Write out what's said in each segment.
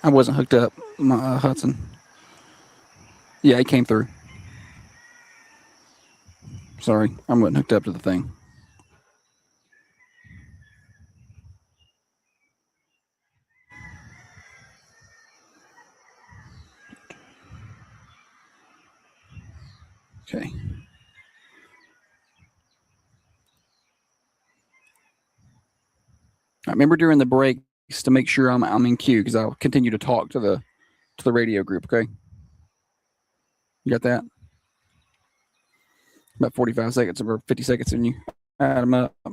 I wasn't hooked up, Hudson. Yeah, it came through. Sorry, I wasn't hooked up to the thing. Okay. I remember during the breaks to make sure I'm in queue because I'll continue to talk to the radio group. Okay. You got that? About 45 seconds or 50 seconds, and you add them up. All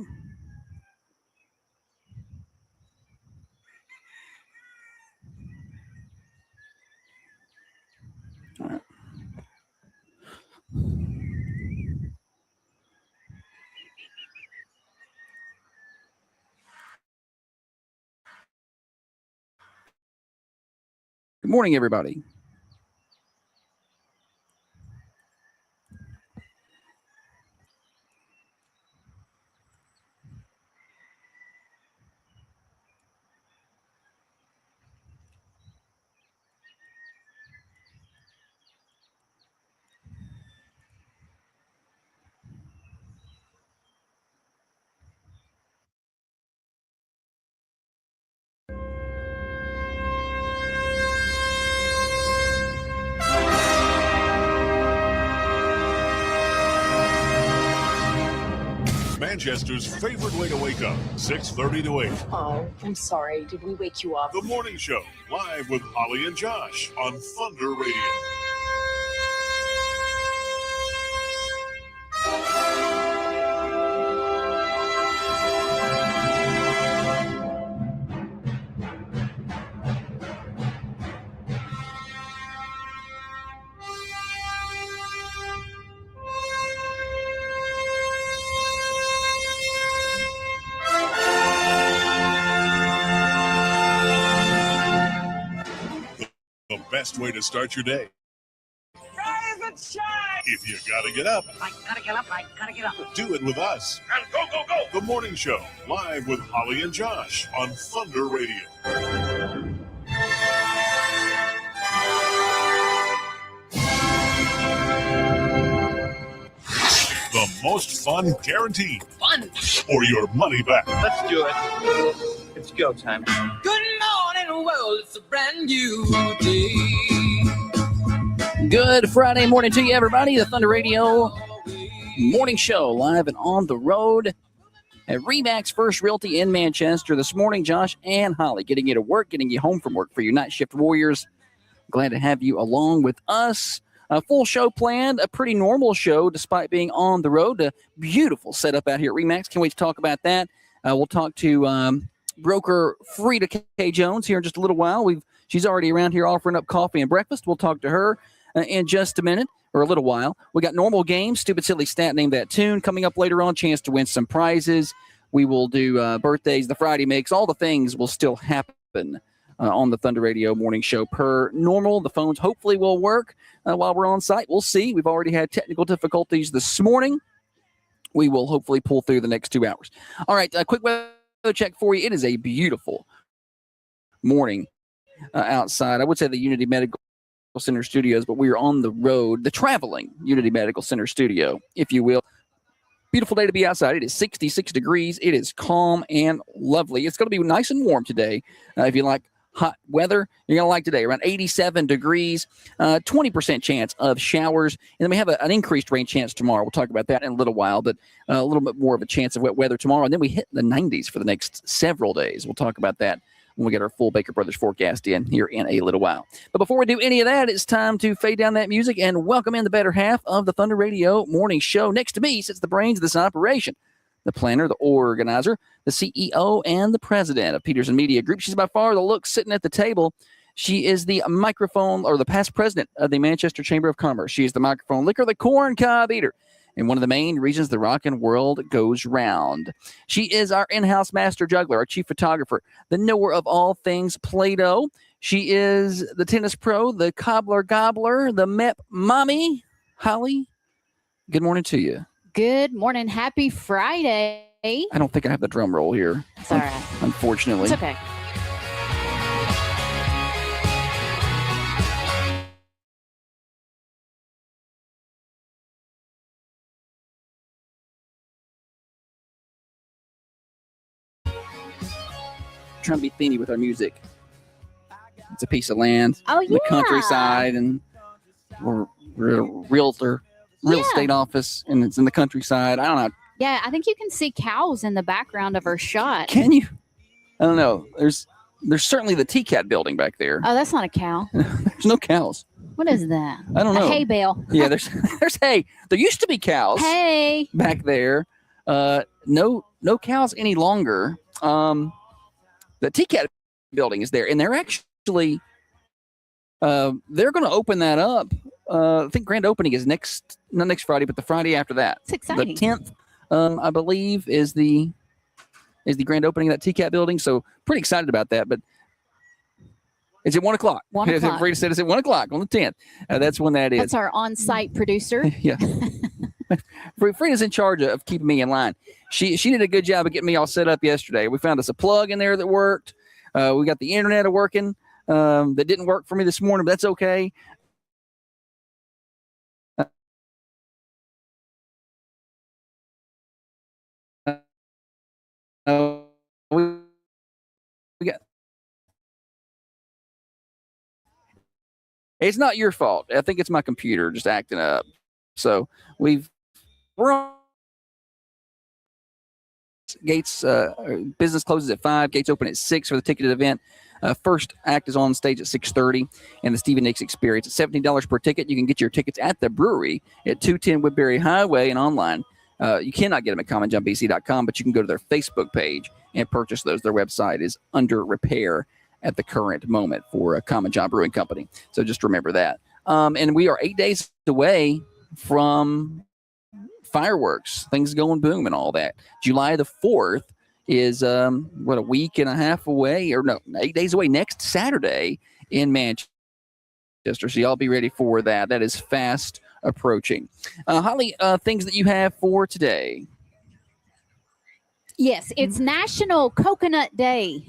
right. Good morning, everybody. Manchester's favorite way to wake up, 6:30 to 8. Oh, I'm sorry. Did we wake you up? The Morning Show, live with Holly and Josh on Thunder Radio. The best way to start your day. Rise and shine! If you gotta get up, I gotta get up, I gotta get up. do it with us. And go, go, go! The Morning Show, live with Holly and Josh on Thunder Radio. The most fun guaranteed. Fun! Or your money back. Let's do it. It's go time. Good morning, world. It's a brand new day. Good Friday morning to you, everybody. The Thunder Radio Morning Show, live and on the road at Remax First Realty in Manchester. This morning, Josh and Holly getting you to work, getting you home from work for your night shift warriors. Glad to have you along with us. A full show planned, a pretty normal show despite being on the road. A beautiful setup out here at Remax. Can't wait to talk about that. We'll talk to broker Frida K. Jones here in just a little while. She's already around here offering up coffee and breakfast. We'll talk to her in just a minute or a little while. We got normal games, stupid silly stat, name that tune coming up later on. Chance to win some prizes. We will do birthdays, the Friday mix. All the things will still happen on the Thunder Radio Morning Show per normal. The phones hopefully will work while we're on site. We'll see. We've already had technical difficulties this morning. We will hopefully pull through the next 2 hours. All right, a quick weather check for you. It is a beautiful morning outside. I would say the Unity Medical Center studios, but we are on the road, the traveling Unity Medical Center studio, if you will. Beautiful day to be outside. It is 66 degrees. It is calm and lovely. It's going to be nice and warm today. If you like hot weather, you're going to like today. Around 87 degrees, 20% chance of showers. And then we have an increased rain chance tomorrow. We'll talk about that in a little while, but a little bit more of a chance of wet weather tomorrow. And then we hit the 90s for the next several days. We'll talk about that when we get our full Baker Brothers forecast in here in a little while. But before we do any of that, it's time to fade down that music and welcome in the better half of the Thunder Radio Morning Show. Next to me sits the brains of this operation, the planner, the organizer, the CEO, and the president of Peterson Media Group. She's by far the look sitting at the table. She is the microphone, or the past president of the Manchester Chamber of Commerce. She is the microphone licker, the corn cob eater, and one of the main reasons the rockin' world goes round. She is our in-house master juggler, our chief photographer, the knower of all things Play-Doh. She is the tennis pro, the cobbler gobbler, the MEP mommy. Holly, good morning to you. Good morning. Happy Friday. I don't think I have the drum roll here. It's all right. Unfortunately. It's okay. trying to be themey with our music. It's a piece of land, Oh, in the countryside, and we're a real estate office, and it's in the countryside. I don't know. Yeah, I think you can see cows in the background of our shot. Can you? I don't know. There's certainly the TCAT building back there. Oh, that's not a cow. There's no cows. What is that? I don't know. A hay bale. Yeah, there's hay. There used to be cows Hey. back there. No cows any longer. The TCAT building is there, and they're actually they're going to open that up. I think grand opening is not next Friday, but the Friday after that. It's exciting. The 10th, I believe, is the grand opening of that TCAT building. So pretty excited about that. But it's at 1 o'clock. 1 o'clock. Frida said it's at 1 o'clock on the 10th. That's when that is. That's our on-site producer. Yeah. Frida's in charge of keeping me in line. She did a good job of getting me all set up yesterday. We found us a plug in there that worked. We got the internet working. That didn't work for me this morning, but that's okay. We got. It's not your fault. I think it's my computer just acting up. So we're on. Gates business closes at 5. Gates open at 6 for the ticketed event. First act is on stage at 6:30, and the Stephen Nicks Experience at $17 per ticket. You can get your tickets at the brewery at 210 Woodbury Highway and online. You cannot get them at commonjumpbc.com, but you can go to their Facebook page and purchase those. Their website is under repair at the current moment for Common John Brewing Company. So just remember that. And we are 8 days away from fireworks, things going boom and all that. July the 4th is a week and a half away, or no, 8 days away, next Saturday in Manchester. So y'all be ready for that. That is fast approaching. Holly, things that you have for today. Yes, it's National Coconut Day.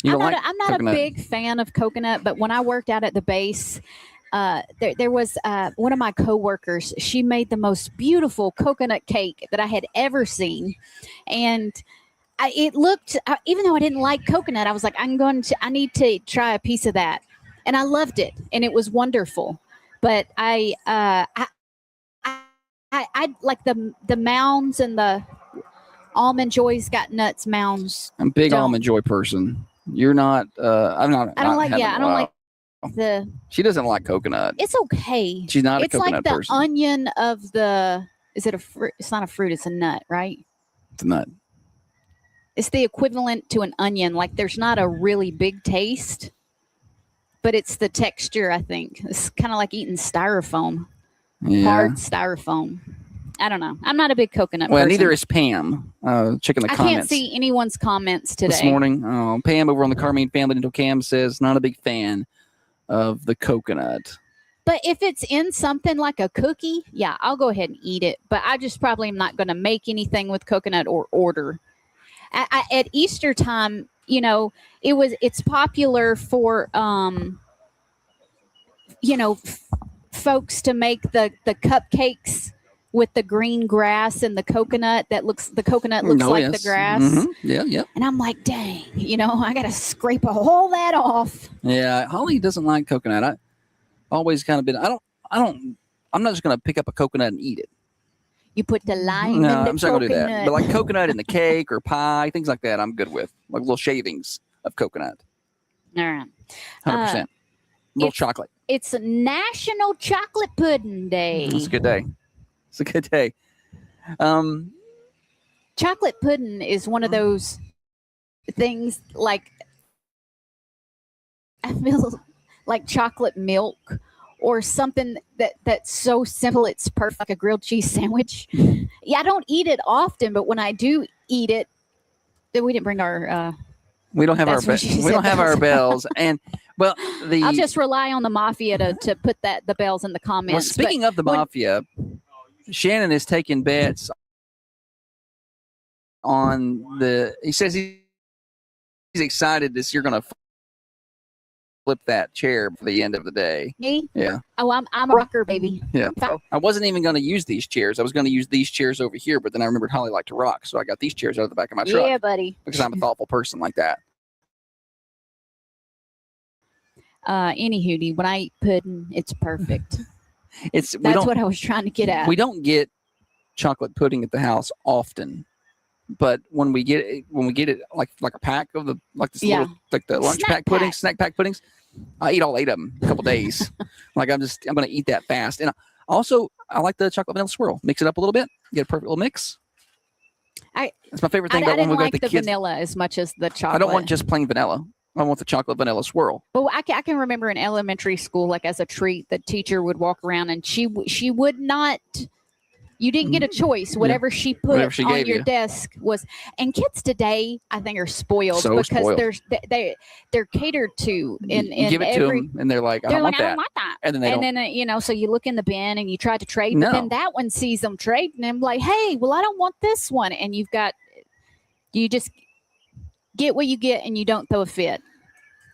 I'm not a big fan of coconut, but when I worked out at the base, there was one of my coworkers. She made the most beautiful coconut cake that I had ever seen, and it looked. Even though I didn't like coconut, I was like, I need to try a piece of that, and I loved it, and it was wonderful. But I like the mounds and the Almond Joy's got nuts mounds. I'm a big Almond Joy person. You're not. I'm not. I don't like. Yeah, I don't like the. She doesn't like coconut. It's okay. She's not a coconut person. It's like the onion of the. Is it a fruit? It's not a fruit. It's a nut, right? It's a nut. It's the equivalent to an onion. Like there's not a really big taste, but it's the texture. I think it's kind of like eating styrofoam. Yeah. Hard styrofoam. I don't know. I'm not a big coconut Well, person. neither is Pam. Checking the comments. I can't see anyone's comments today. This morning. Oh, Pam over on the Carmine Family Dental Cam says not a big fan of the coconut. But if it's in something like a cookie, yeah, I'll go ahead and eat it. But I just probably am not going to make anything with coconut or order. At Easter time, it's popular for, folks to make the cupcakes with the green grass and the coconut the coconut looks like the grass. Mm-hmm. Yeah, yeah. And I'm like, dang, I got to scrape all that off. Yeah, Holly doesn't like coconut. I always kind of been. I'm not just going to pick up a coconut and eat it. You put the lime in No, the I'm just not going to do that. coconut. But like coconut in the cake or pie, things like that, I'm good with. Like little shavings of coconut. All right. 100%. Little chocolate. It's National Chocolate Pudding Day. It's a good day. It's a good day. Chocolate pudding is one of those things like I feel like chocolate milk or something that's so simple it's perfect, like a grilled cheese sandwich. Yeah, I don't eat it often, but when I do eat it, we didn't bring our. We don't have our bells, and well, I'll just rely on the mafia to put the bells in the comments. Well, speaking of the mafia, Shannon is taking bets on he says he's excited this you're going to flip that chair for the end of the day. Me? Yeah. Oh, I'm a rocker, baby. Yeah. I wasn't even going to use these chairs. I was going to use these chairs over here, but then I remembered Holly liked to rock, so I got these chairs out of the back of my truck. Yeah, buddy. Because I'm a thoughtful person like that. Any hootie, when I eat pudding, it's perfect. That's what I was trying to get at. We don't get chocolate pudding at the house often, but when we get it like a pack of the little, like the lunch pack puddings, snack pack puddings, I eat all 8 of them in a couple days. Like I'm going to eat that fast. And I like the chocolate vanilla swirl. Mix it up a little bit. Get a perfect little mix. It's my favorite thing. I didn't like the vanilla as much as the chocolate. I don't want just plain vanilla. I want the chocolate vanilla swirl. But I can remember in elementary school, like as a treat, the teacher would walk around and she would not. You didn't get a choice. Whatever she put on your desk was. And kids today, I think, are spoiled because they're catered to. In you give it to them, and they're like, I don't want that. And then so you look in the bin and you try to trade, but then that one sees them trading and like, hey, well, I don't want this one, and you just get what you get, and you don't throw a fit.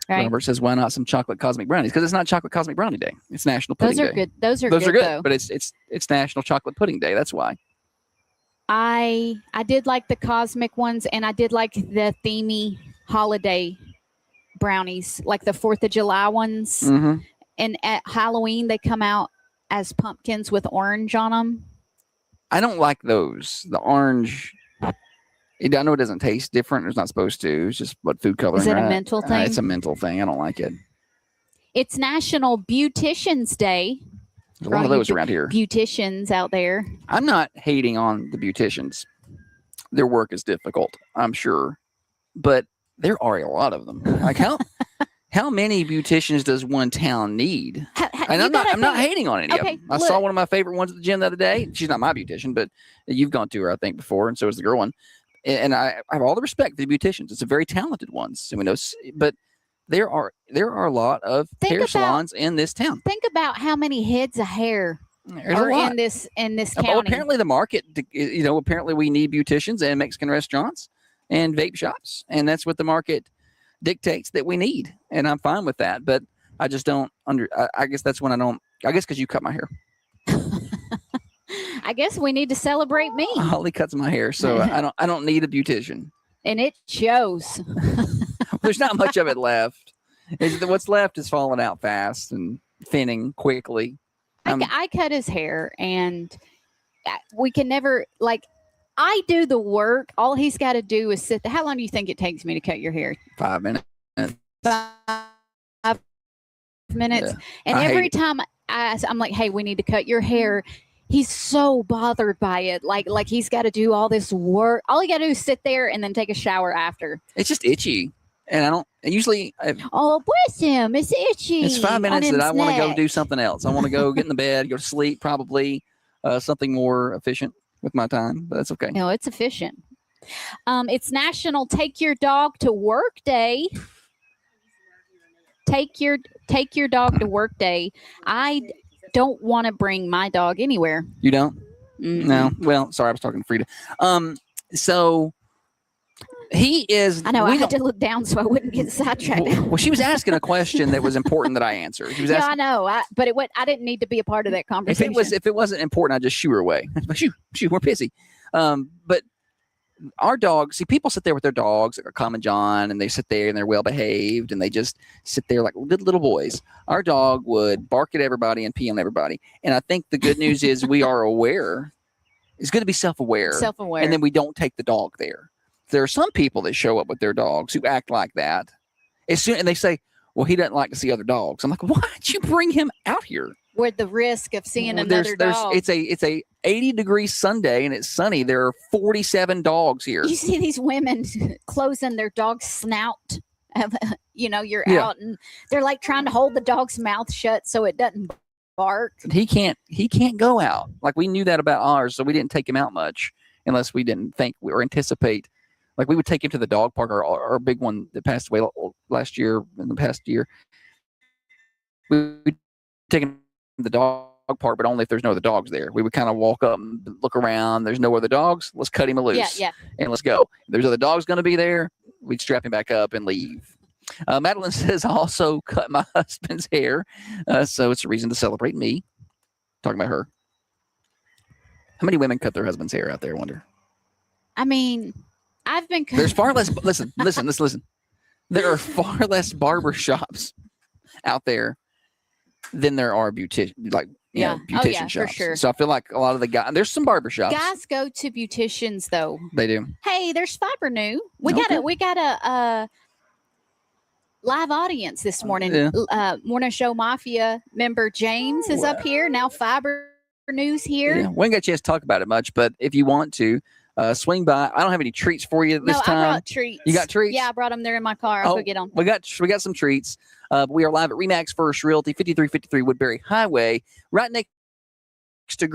Right? Robert says, why not some chocolate cosmic brownies? Because it's not chocolate cosmic brownie day. It's National Pudding Day. Good. Those are good. Though. But it's National Chocolate Pudding Day. That's why. I did like the cosmic ones, and I did like the themey holiday brownies, like the 4th of July ones. Mm-hmm. And at Halloween, they come out as pumpkins with orange on them. I don't like those. The orange. I know it doesn't taste different. It's not supposed to. It's just what food coloring. Is it a mental thing? It's a mental thing. I don't like it. It's National Beauticians Day. There's a lot of those around here. Beauticians out there. I'm not hating on the beauticians. Their work is difficult, I'm sure. But there are a lot of them. Like how many beauticians does one town need? And I'm not hating on any of them. I saw one of my favorite ones at the gym the other day. She's not my beautician, but you've gone to her, I think, before, and so is the girl one. And I have all the respect for the beauticians. It's a very talented ones. And we know, but there are a lot of hair salons in this town. Think about how many heads of hair are in this county. Apparently the market, apparently we need beauticians and Mexican restaurants and vape shops. And that's what the market dictates that we need. And I'm fine with that. But I just don't I guess that's when I guess because you cut my hair. I guess we need to celebrate me. Holly cuts my hair, so I don't need a beautician. And it shows. There's not much of it left. What's left is falling out fast and thinning quickly. I cut his hair, and we can never I do the work. All he's got to do is sit there. How long do you think it takes me to cut your hair? 5 minutes. 5 minutes. Yeah. And every time I'm like, hey, we need to cut your hair. He's so bothered by it. Like he's got to do all this work. All he got to do is sit there and then take a shower after. It's just itchy. And oh, bless him. It's itchy. It's 5 minutes that I want to go do something else. I want to go get in the bed, go to sleep, probably something more efficient with my time. But that's okay. No, it's efficient. It's National Take Your Dog to Work Day. Take your dog to work day. I don't want to bring my dog anywhere. You don't? Mm-hmm. No. Well, sorry, I was talking to Frida. So he is. I know. I had to look down so I wouldn't get sidetracked. Well, she was asking a question that was important that I answered. She was asking, I know. But I didn't need to be a part of that conversation. If it wasn't important, I'd just shoo her away. Shoo, we're busy. But our dogs, see, people sit there with their dogs, like a Common John, and they sit there and they're well behaved and they just sit there like little boys. Our dog would bark at everybody and pee on everybody. And I think the good news is we are aware. It's good to be self-aware. Self-aware. And then we don't take the dog there. There are some people that show up with their dogs who act like that. And they say, well, he doesn't like to see other dogs. I'm like, why'd you bring him out here? With the risk of seeing another dog. It's a 80-degree Sunday and it's sunny. There are 47 dogs here. You see these women closing their dog's snout. You're out and they're like trying to hold the dog's mouth shut so it doesn't bark. He can't go out. Like we knew that about ours, so we didn't take him out much unless we didn't think or anticipate. Like we would take him to the dog park. Our big one that passed away last year, in the past year. We would take him to the dog park, but only if there's no other dogs there. We would kind of walk up and look around. There's no other dogs. Let's cut him loose. Yeah. And let's go. If there's other dogs going to be there, we'd strap him back up and leave. Madeline says, I also cut my husband's hair. So it's a reason to celebrate me. Talking about her. How many women cut their husband's hair out there, I wonder? I mean, I've been... There's far less... Listen. There are far less barber shops out there than there are beautician shops. For sure. So I feel like a lot of the guys, there's some barber shops. Guys go to beauticians though. They do. Hey, there's Fiber New. We got a live audience this morning. Yeah. Morning Show Mafia member James is up here now. Fiber News here. Yeah. We ain't got a chance to talk about it much, but if you want to swing by, I don't have any treats for you this time. I brought treats. You got treats? Yeah, I brought them. They're in my car. I'll go get them. We got some treats. We are live at Remax First Realty, 5353 Woodbury Highway, right next to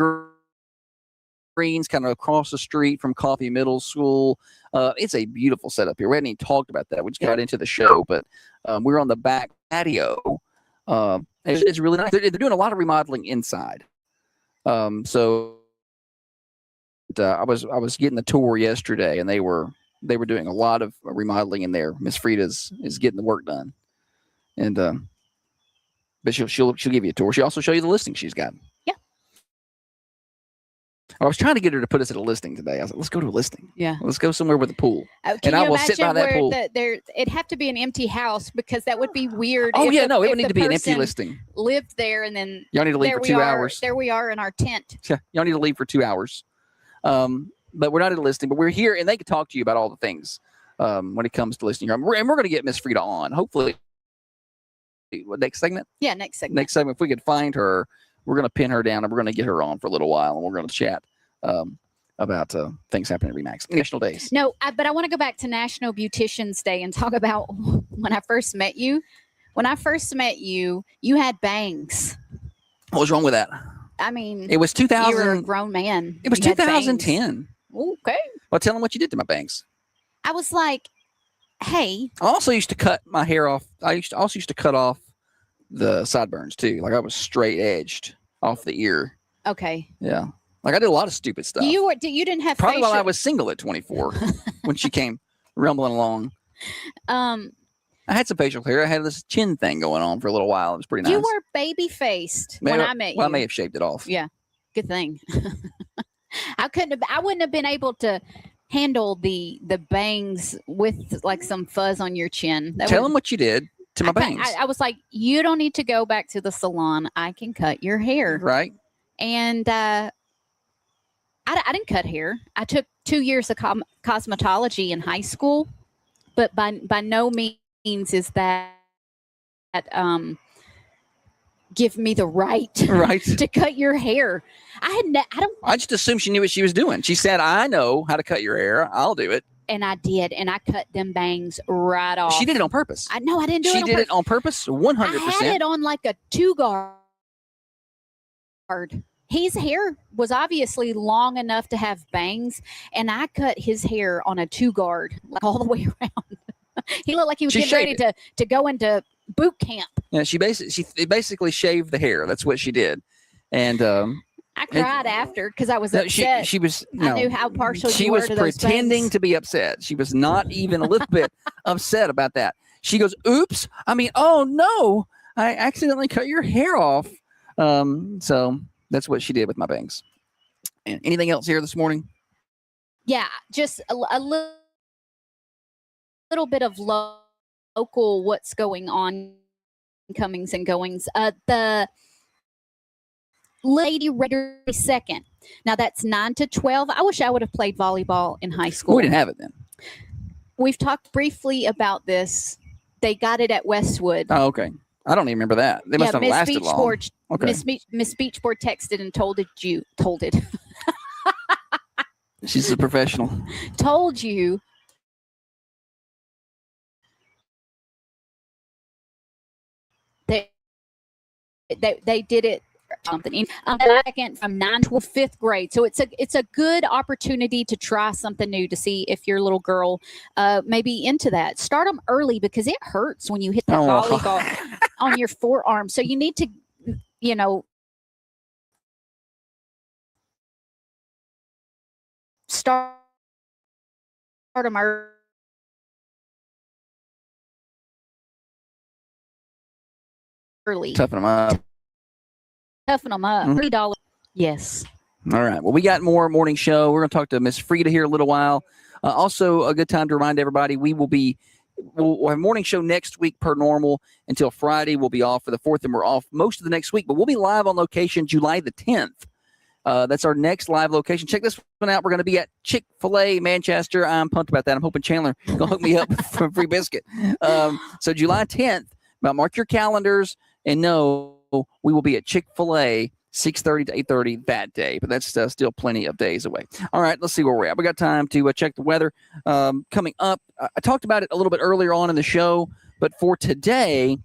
Greens, kind of across the street from Coffee Middle School. It's a beautiful setup here. We hadn't even talked about that. We just got into the show, but we're on the back patio. It's really nice. They're doing a lot of remodeling inside. So I was getting the tour yesterday, and they were doing a lot of remodeling in there. Miss Frida's is getting the work done, and but she'll give you a tour. She'll also show you the listing she's got. Yeah. I was trying to get her to put us at a listing today. I was like, let's go to a listing. Yeah. Let's go somewhere with a pool. And I will sit by that pool. It'd have to be an empty house because that would be weird. Oh, it would need to be an empty listing. Lived there and then y'all need to leave for 2 hours. There we are in our tent. Yeah, y'all need to leave for 2 hours. But we're not at a listing, but we're here and they can talk to you about all the things when it comes to listing. And we're going to get Miss Frida on. Hopefully, next segment? Yeah, next segment. Next segment, if we could find her, we're going to pin her down and we're going to get her on for a little while and we're going to chat about things happening at Remax. National Days. No, but I want to go back to National Beauticians Day and talk about when I first met you. When I first met you, you had bangs. What was wrong with that? I mean, it was 2000. You were a grown man. It was 2010. Okay. Well, tell them what you did to my bangs. I was like, hey. I also used to cut my hair off. I also used to cut off the sideburns too. Like I was straight edged off the ear. Okay. Yeah. Like I did a lot of stupid stuff. You didn't have probably facial... while I was single at 24 when she came rumbling along. I had some facial hair. I had this chin thing going on for a little while. It was pretty nice. You were baby faced when I met you. Well, I may have shaved it off. Yeah. Good thing. I wouldn't have been able to handle the bangs with like some fuzz on your chin. Tell them what you did to my bangs. I was like, you don't need to go back to the salon. I can cut your hair. Right. And I didn't cut hair. I took 2 years of cosmetology in high school, but by no means is that give me the right to cut your hair. I just assumed she knew what she was doing. She said, I know how to cut your hair. I'll do it. And I did. And I cut them bangs right off. She did it on purpose. I know I didn't do it on purpose. She did it on purpose. 100%. I had it on like a 2-guard. His hair was obviously long enough to have bangs, and I cut his hair on a 2-guard, like all the way around. He looked like he was getting ready to go into boot camp. Yeah, she basically shaved the hair. That's what she did, and I cried after because I was upset. She was. I knew how partial she you were was to those pretending bangs. to be upset. She was not even a little bit upset about that. She goes, "Oops! I mean, oh no! I accidentally cut your hair off." So. That's what she did with my bangs. And anything else here this morning? Yeah, just a little bit of local what's going on, comings and goings. The Lady Raider second. Now that's 9 to 12. I wish I would have played volleyball in high school. We didn't have it then. We've talked briefly about this. They got it at Westwood. Oh, okay. I don't even remember that. They must have lasted long. Okay. Miss Beachboard texted and told it. She's a professional. Told you. They did it something second from 9 to 5th grade. So it's a good opportunity to try something new to see if your little girl may be into that. Start them early because it hurts when you hit that volleyball on your forearm. So you need to, start them early. Toughen them up. $3. Yes. All right. Well, we got more morning show. We're going to talk to Miss Frida here in a little while. Also, a good time to remind everybody we will be we'll have a morning show next week per normal until Friday. We'll be off for the 4th, and we're off most of the next week. But we'll be live on location July the 10th. That's our next live location. Check this one out. We're going to be at Chick-fil-A, Manchester. I'm pumped about that. I'm hoping Chandler will hook me up for a free biscuit. So July 10th, mark your calendars and know we will be at Chick-fil-A 6:30 to 8:30 that day. But that's still plenty of days away. All right, let's see where we're at. We got time to check the weather coming up. I talked about it a little bit earlier on in the show, but for today,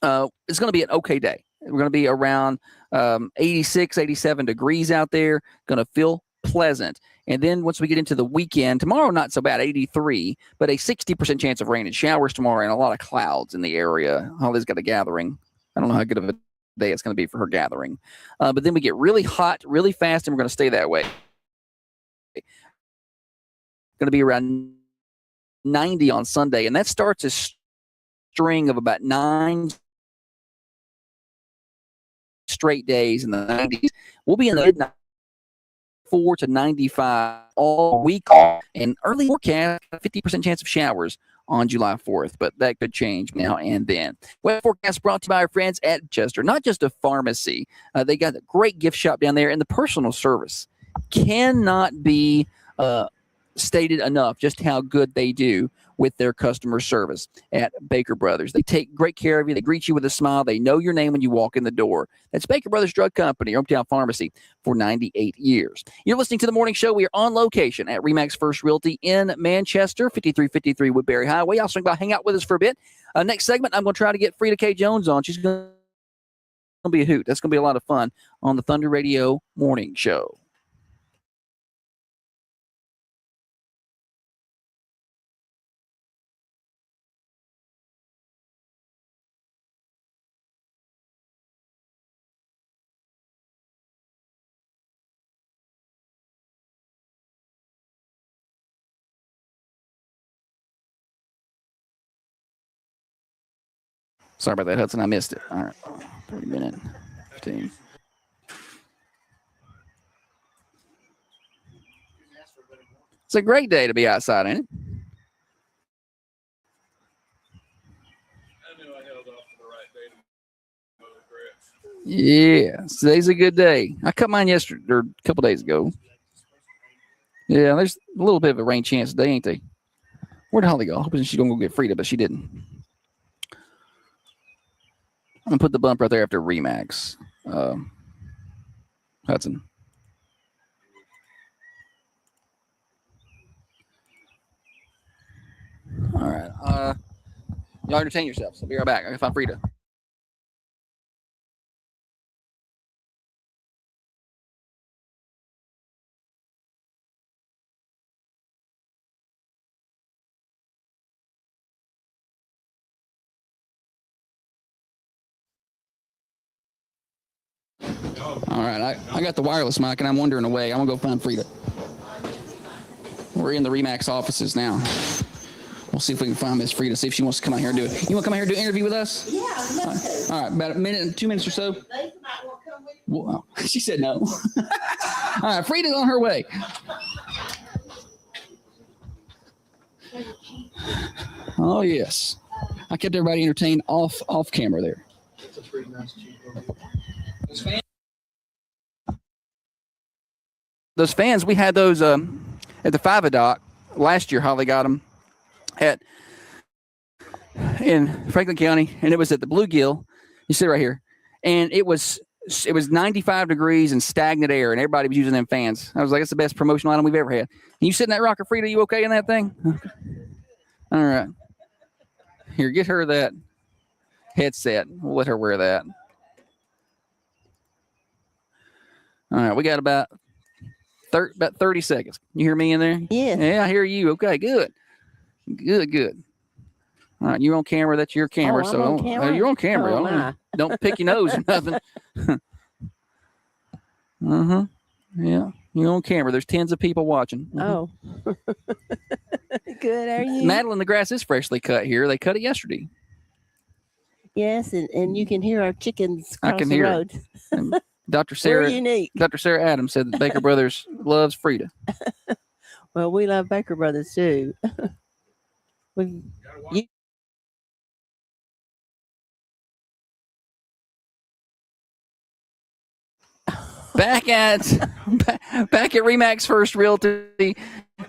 it's going to be an okay day. We're going to be around 86, 87 degrees out there. Going to feel pleasant. And then once we get into the weekend, tomorrow not so bad, 83, but a 60% chance of rain and showers tomorrow and a lot of clouds in the area. Holly's got a gathering. I don't know how good of a day it's going to be for her gathering. But then we get really hot, really fast, and we're going to stay that way. Going to be around 90 on Sunday, and that starts a string of about 9 straight days in the 90s. We'll be in the mid 4 to 95 all week, and early forecast 50% chance of showers on July 4th, but that could change now and then. Weather forecast brought to you by our friends at Chester, not just a pharmacy. They got a great gift shop down there, and the personal service cannot be stated enough just how good they do with their customer service at Baker Brothers. They take great care of you. They greet you with a smile. They know your name when you walk in the door. That's Baker Brothers Drug Company, your hometown pharmacy for 98 years. You're listening to The Morning Show. We are on location at Remax First Realty in Manchester, 5353 Woodbury Highway. I'll swing by, hang out with us for a bit. Next segment, I'm going to try to get Frida K. Jones on. She's going to be a hoot. That's going to be a lot of fun on the Thunder Radio Morning Show. Sorry about that, Hudson. I missed it. All right. 30 minutes. 15. It's a great day to be outside, ain't it? I knew I held off for the right day to go to the grass. Yeah, today's a good day. I cut mine yesterday or a couple days ago. Yeah, there's a little bit of a rain chance today, ain't they? Where'd Holly go? Hoping she's gonna go get Frida, but she didn't. I'm gonna put the bump right there after Remax. Hudson. All right. Y'all entertain yourselves. I'll be right back. I can find Frida. All right, I got the wireless mic, and I'm wandering away. I'm going to go find Frida. We're in the Remax offices now. We'll see if we can find Miss Frida, see if she wants to come out here and do it. You want to come out here and do an interview with us? Yeah, I'd love to. All right, about a minute, 2 minutes or so. They might want to come with Well, she said no. All right, Frida's on her way. Oh, yes. I kept everybody entertained off camera there. It's a pretty nice cheap one. Those fans, we had those at the Five Dock last year. Holly got them in Franklin County, and it was at the Bluegill. You see right here, and it was 95 degrees and stagnant air, and everybody was using them fans. I was like, it's the best promotional item we've ever had. And you sit in that rocker, Frida? You okay in that thing? Okay. All right. Here, get her that headset. We'll let her wear that. All right, we got about 30 seconds. You hear me in there? Yeah. Yeah, I hear you. Okay, good. Good. All right, you're on camera. That's your camera. I'm on camera? You're on camera. Oh, Don't pick your nose or nothing. Yeah, you're on camera. There's tens of people watching. Oh. Good. How are you? Madeline, the grass is freshly cut here. They cut it yesterday. Yes, and you can hear our chickens cross I can the hear road. it. Dr. We're Sarah unique. Dr. Sarah Adams said that Baker Brothers loves Frida. Well, we love Baker Brothers too. we've Back at Remax First Realty,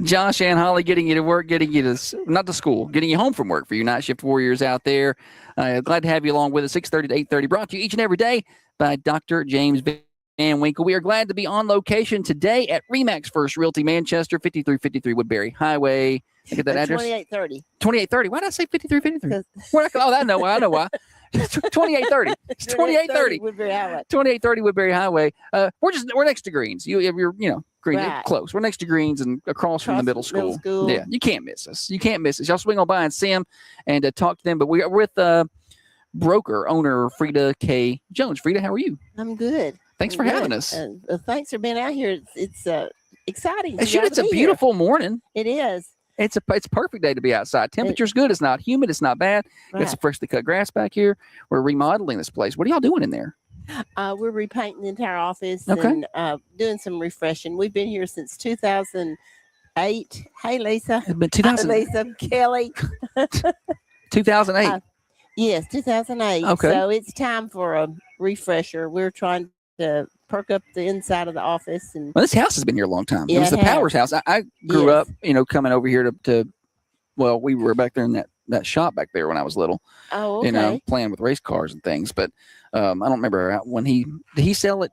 Josh and Holly getting you to work, getting you to not to school, getting you home from work for you night shift warriors out there. Glad to have you along with us. 6:30 to 8:30, brought to you each and every day by Dr. James Van Winkle. We are glad to be on location today at Remax First Realty, Manchester, 5353 Woodbury Highway. Look at that address. 2830. 2830. Why did I say 5353? I know why. 2830. It's 2830. Woodbury Highway. 2830 Woodbury Highway. We're next to Greens. You're Green, Right. close. We're next to Greens and across from the middle school. Yeah, you can't miss us. Y'all swing on by and see them and talk to them. But we are with broker owner Frida K. Jones. Frida, how are you? I'm good. Thanks for having us. Thanks for being out here. It's exciting. It's a beautiful morning. It is. It's a perfect day to be outside. Temperature's good. It's not humid. It's not bad. Right. Got some freshly cut grass back here. We're remodeling this place. What are y'all doing in there? We're repainting the entire office Okay. and doing some refreshing. We've been here since 2008. Hey, Lisa. It's been Hi, Lisa. Kelly. 2008. Yes, 2008. Okay. So it's time for a refresher. We're trying to perk up the inside of the office. And Well, this house has been here a long time. Yeah, It was the it has. Powers house. I grew Yes. up, coming over here to we were back there in that shop back there when I was little, oh, okay. playing with race cars and things. But I don't remember when did he sell it?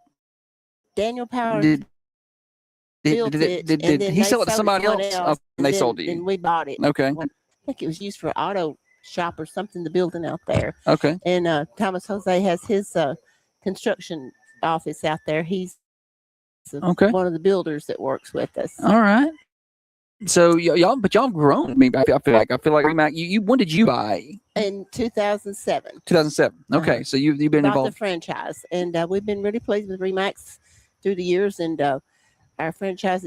Daniel Powers Did built it, did and then he they sell it to sold somebody someone else? else, And they then- sold to you. And we bought it. Okay. I think it was used for auto shop or something, the building out there. Okay. And Thomas Jose has his construction office out there. He's Okay. one of the builders that works with us. All right. So y'all have grown. I mean, I feel like Remax. You when did you buy? In 2007. 2007. Okay. So you've been Bought the involved. franchise, and we've been really pleased with Remax through the years, and our franchise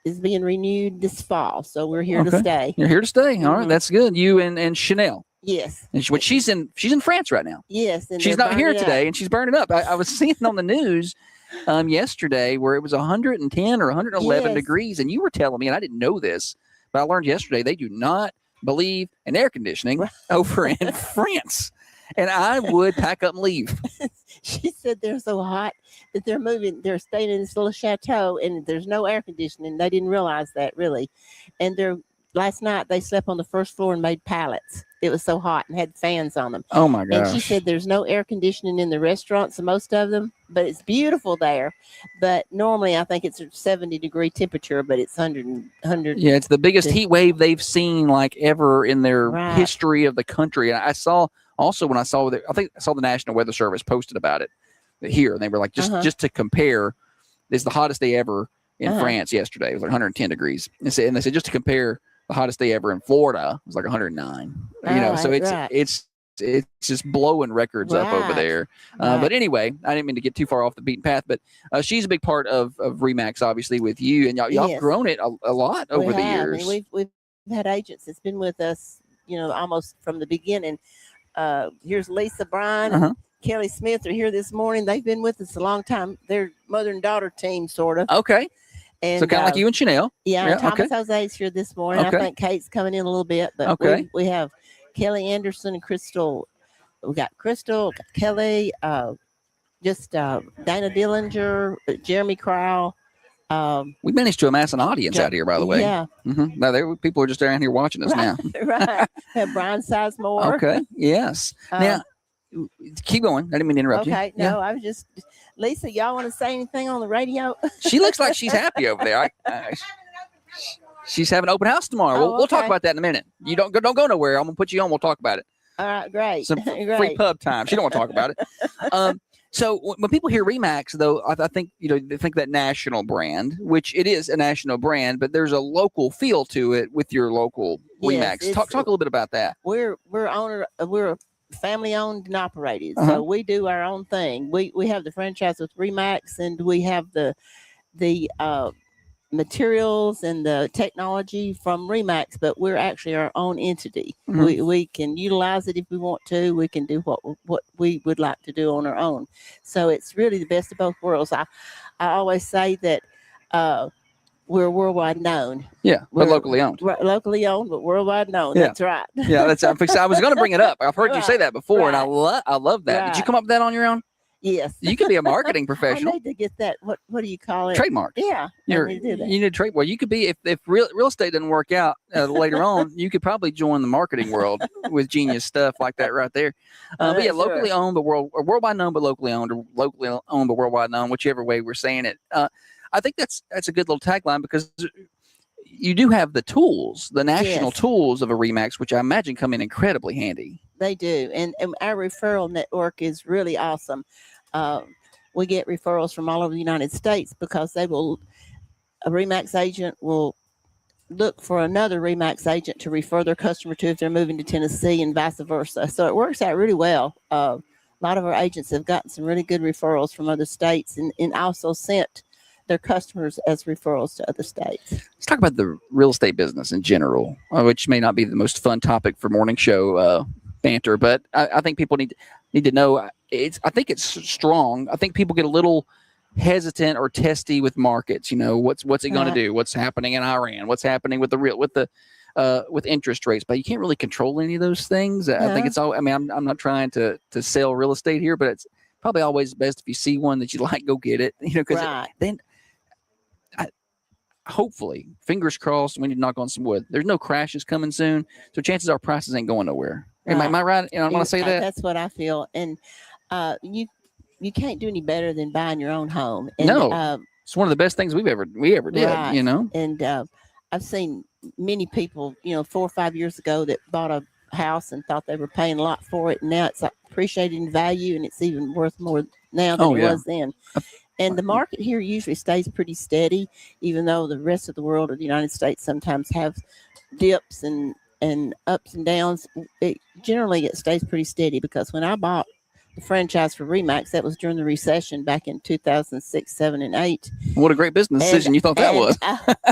is being renewed this fall, so we're here to Okay. stay. You're here to stay. All right. Mhm. That's good. You and Chanel. Yes, And she's in France right now. yes. And She's they're not here burning up. today, and she's burning up. I was seeing on the news yesterday where it was 110 or 111 Yes. degrees, and you were telling me, and I didn't know this, but I learned yesterday they do not believe in air conditioning over in France. And I would pack up and leave. She said they're so hot that they're staying in this little chateau, and there's no air conditioning. They didn't realize that, really. And last night they slept on the first floor and made pallets. It was so hot and had fans on them. Oh my And gosh. she said there's no air conditioning in the restaurants, most of them, but it's beautiful there. But normally I think it's a 70-degree temperature, but it's 100. Yeah, it's the biggest heat wave they've seen like ever in their Right. history of the country. And I saw also when I saw the National Weather Service posted about it here, and they were like just to compare, it's the hottest day ever in France yesterday. It was like 110 degrees. And they said just to compare, the hottest day ever in Florida was like 109. So it's just blowing records up over Right. there. Right. But anyway, I didn't mean to get too far off the beaten path, but she's a big part of Remax, obviously, with you, and y'all Yes. have grown it a lot over the years. I mean, we've had agents that's been with us, almost from the beginning. Here's Lisa Bryan and Kelly Smith are here this morning. They've been with us a long time. They're mother and daughter team, sort of. Okay. And So kind of like you and Chanel. Yeah, Yeah, and Thomas okay. Jose's here this morning. Okay. I think Kate's coming in a little bit, but Okay. we have Kelly Anderson and Crystal. We got Crystal, got Kelly, Dana Dillinger, Jeremy Crowell. We managed to amass an audience out here, by the way. Yeah, Now people are just around here watching us now. right. Have Brian Sizemore. Okay. Yes. Now, keep going. I didn't mean to interrupt you. Okay, no, I was just Lisa. Y'all want to say anything on the radio? She looks like she's happy over there. She's having an open house tomorrow. Oh, We'll talk okay. about that in a minute. You don't go nowhere. I'm gonna put you on. We'll talk about it. All right, great. Some Great. free pub time. She don't want to talk about it. So when people hear Remax, though, I think they think that national brand, which it is a national brand, but there's a local feel to it with your local Yes, Remax. Talk a little bit about that. We're family owned and operated, Uh-huh. so we do our own thing. We have the franchise with Remax, and we have the materials and the technology from Remax, but we're actually our own entity. Mhm. We can utilize it if we want to. We can do what we would like to do on our own. So it's really the best of both worlds. I always say that we're worldwide known. Yeah, but locally owned. Locally owned, but worldwide known. Yeah. That's right. Yeah, I was going to bring it up. I've heard you say that before, and I love that. Did you come up with that on your own? Yes. You could be a marketing professional. I need to get that. What do you call it? Trademark. Yeah. You need to trade. Well, you could be if real estate doesn't work out later on, you could probably join the marketing world with genius stuff like that right there. But yeah, locally owned, but worldwide known, but locally owned, or locally owned, but worldwide known, whichever way we're saying it. I think that's a good little tagline because you do have the tools, the national tools of a Remax, which I imagine come in incredibly handy. They do, and our referral network is really awesome. We get referrals from all over the United States because a Remax agent will look for another Remax agent to refer their customer to if they're moving to Tennessee and vice versa. So it works out really well. A lot of our agents have gotten some really good referrals from other states and also sent their customers as referrals to other states. Let's talk about the real estate business in general, which may not be the most fun topic for morning show banter, but I think people need to know. I think it's strong. I think people get a little hesitant or testy with markets. You know, what's it going to do? What's happening in Iran? What's happening with with interest rates? But you can't really control any of those things. I think it's all. I mean, I'm not trying to sell real estate here, but it's probably always best if you see one that you like, go get it. You know, because then. Hopefully, fingers crossed, we need to knock on some wood. There's no crashes coming soon, so chances are prices ain't going nowhere. Am I right? You know, I want to say that. That's what I feel. And you can't do any better than buying your own home. And, no, it's one of the best things we ever did. Right. You know, and I've seen many people, 4 or 5 years ago that bought a house and thought they were paying a lot for it, and now it's appreciated in value, and it's even worth more now than it was then. And the market here usually stays pretty steady, even though the rest of the world or the United States sometimes have dips and ups and downs. Generally, it stays pretty steady because when I bought the franchise for Remax, that was during the recession back in 2006, 7, and 8. What a great business decision you thought that was.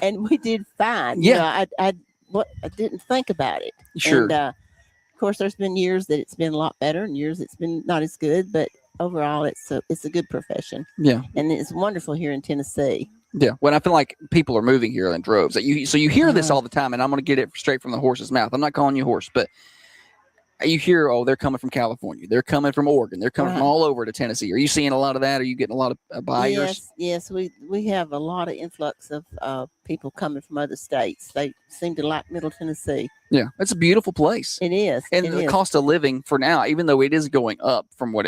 And we did fine. Yeah. I didn't think about it. Sure. And, of course, there's been years that it's been a lot better and years it's been not as good, but overall, it's a good profession. Yeah, and it's wonderful here in Tennessee. Yeah, when I feel like people are moving here in droves. So you hear this all the time, and I'm going to get it straight from the horse's mouth. I'm not calling you a horse, but you hear, they're coming from California, they're coming from Oregon, they're coming from all over to Tennessee. Are you seeing a lot of that? Are you getting a lot of buyers? Yes, we have a lot of influx of people coming from other states. They seem to like Middle Tennessee. Yeah, it's a beautiful place. It is. And the cost of living for now, even though it is going up from what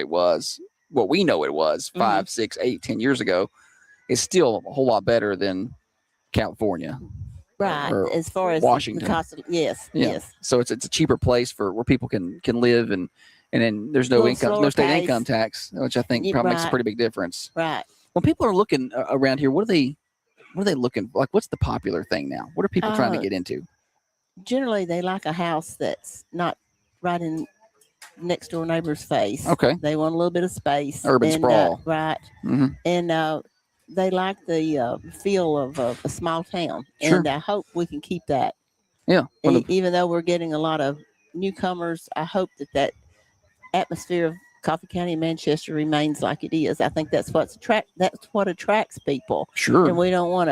we know it was 5, 6, 8, 10 years ago, is still a whole lot better than California. Right, as far as Washington. The cost of, yes. So it's a cheaper place where people can live, and then there's no state income tax, which I think probably makes a pretty big difference. Right. When people are looking around here, what are they looking like? What's the popular thing now? What are people trying to get into? Generally, they like a house that's not right in next door neighbor's face. Okay. They want a little bit of space. Urban sprawl. Right. Mm-hmm. And they like the feel of a small town. Sure. And I hope we can keep that. Yeah. Even though we're getting a lot of newcomers, I hope that atmosphere of Coffee County and Manchester remains like it is. I think that's what attracts people. Sure. And we don't want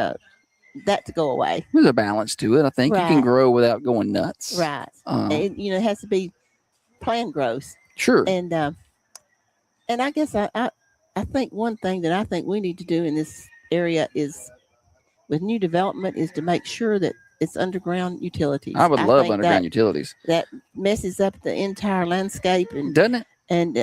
that to go away. There's a balance to it. I think you can grow without going nuts. Right. It has to be planned growth. Sure. And I guess I think one thing that I think we need to do in this area is with new development is to make sure that it's underground utilities. I would love underground utilities. That messes up the entire landscape. Doesn't it? And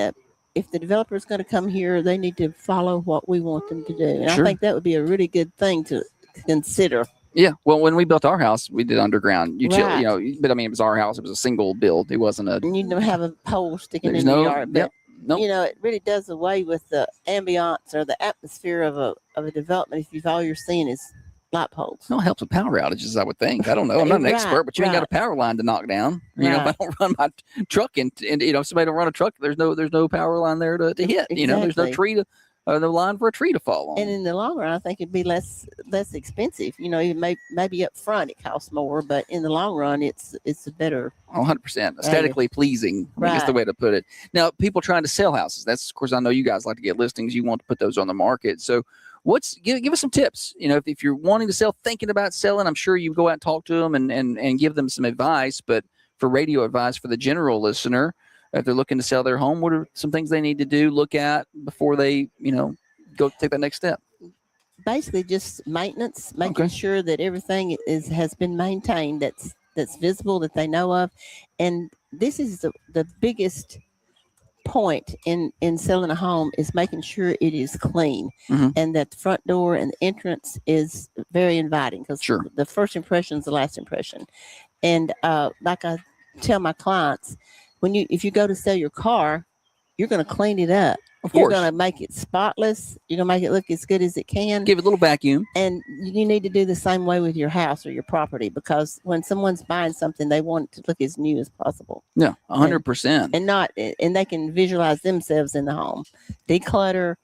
if the developer is going to come here, they need to follow what we want them to do. And I think that would be a really good thing to consider. Yeah. Well, when we built our house, we did underground utility. Right. But I mean, it was our house. It was a single build. It wasn't a. And you don't have a pole sticking in the yard. But, it really does away with the ambiance or the atmosphere of a development if all you're seeing is light poles. No, it helps with power outages, I would think. I don't know. I'm not an expert, but you ain't got a power line to knock down. You know, if I don't run my truck and if somebody don't run a truck, there's no power line there to hit. Exactly. You know, there's no tree no line for a tree to fall on. And in the long run, I think it'd be less expensive. Even maybe up front it costs more, but in the long run, it's a better. 100% aesthetically pleasing. I think is the way to put it. Now, people trying to sell houses. That's, of course, I know you guys like to get listings. You want to put those on the market. So give us some tips. If you're wanting to sell, thinking about selling, I'm sure you go out and talk to them and give them some advice. But for radio advice for the general listener, if they're looking to sell their home, what are some things they need to do, look at before they, go take that next step? Basically, just maintenance, making sure that everything has been maintained, that's visible, that they know of. And this is the biggest point in selling a home, is making sure it is clean, and that the front door and the entrance is very inviting, because the first impression is the last impression. And like I tell my clients, if you go to sell your car, you're going to clean it up. You're going to make it spotless. You're going to make it look as good as it can. Give it a little vacuum. And you need to do the same way with your house or your property, because when someone's buying something, they want it to look as new as possible. Yeah, 100%. And they can visualize themselves in the home. Declutter.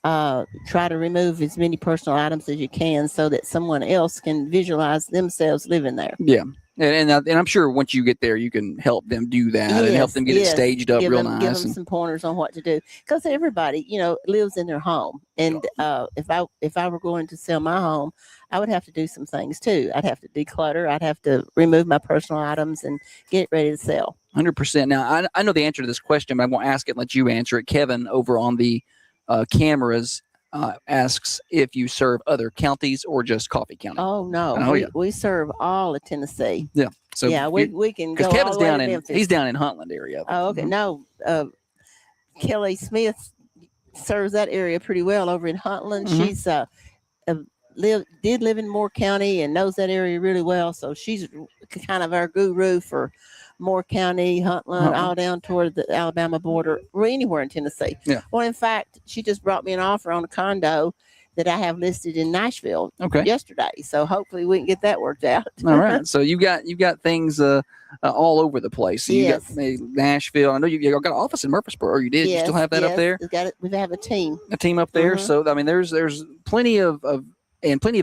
Try to remove as many personal items as you can, so that someone else can visualize themselves living there. Yeah. And I'm sure once you get there, you can help them do that and help them get it staged up real nice. Give them some pointers on what to do, because everybody, lives in their home. And if I were going to sell my home, I would have to do some things too. I'd have to declutter. I'd have to remove my personal items and get it ready to sell. 100%. Now, I know the answer to this question, but I won't ask it and let you answer it. Kevin over on the cameras asks if you serve other counties or just Coffee County. Oh no, we serve all of Tennessee. Yeah, so we can go. Because Kevin's down in he's down in Huntland area. Oh, okay. No, Kelly Smith serves that area pretty well over in Huntland. She's did live in Moore County and knows that area really well. So she's kind of our guru for Moore County, Huntland, all down toward the Alabama border, or anywhere in Tennessee. Yeah. Well, in fact, she just brought me an offer on a condo that I have listed in Nashville yesterday. So hopefully we can get that worked out. All right. So you got things all over the place. So you got Nashville. I know you got an office in Murfreesboro. You did. You still have that up there? We have a team. A team up there. So I mean, there's plenty of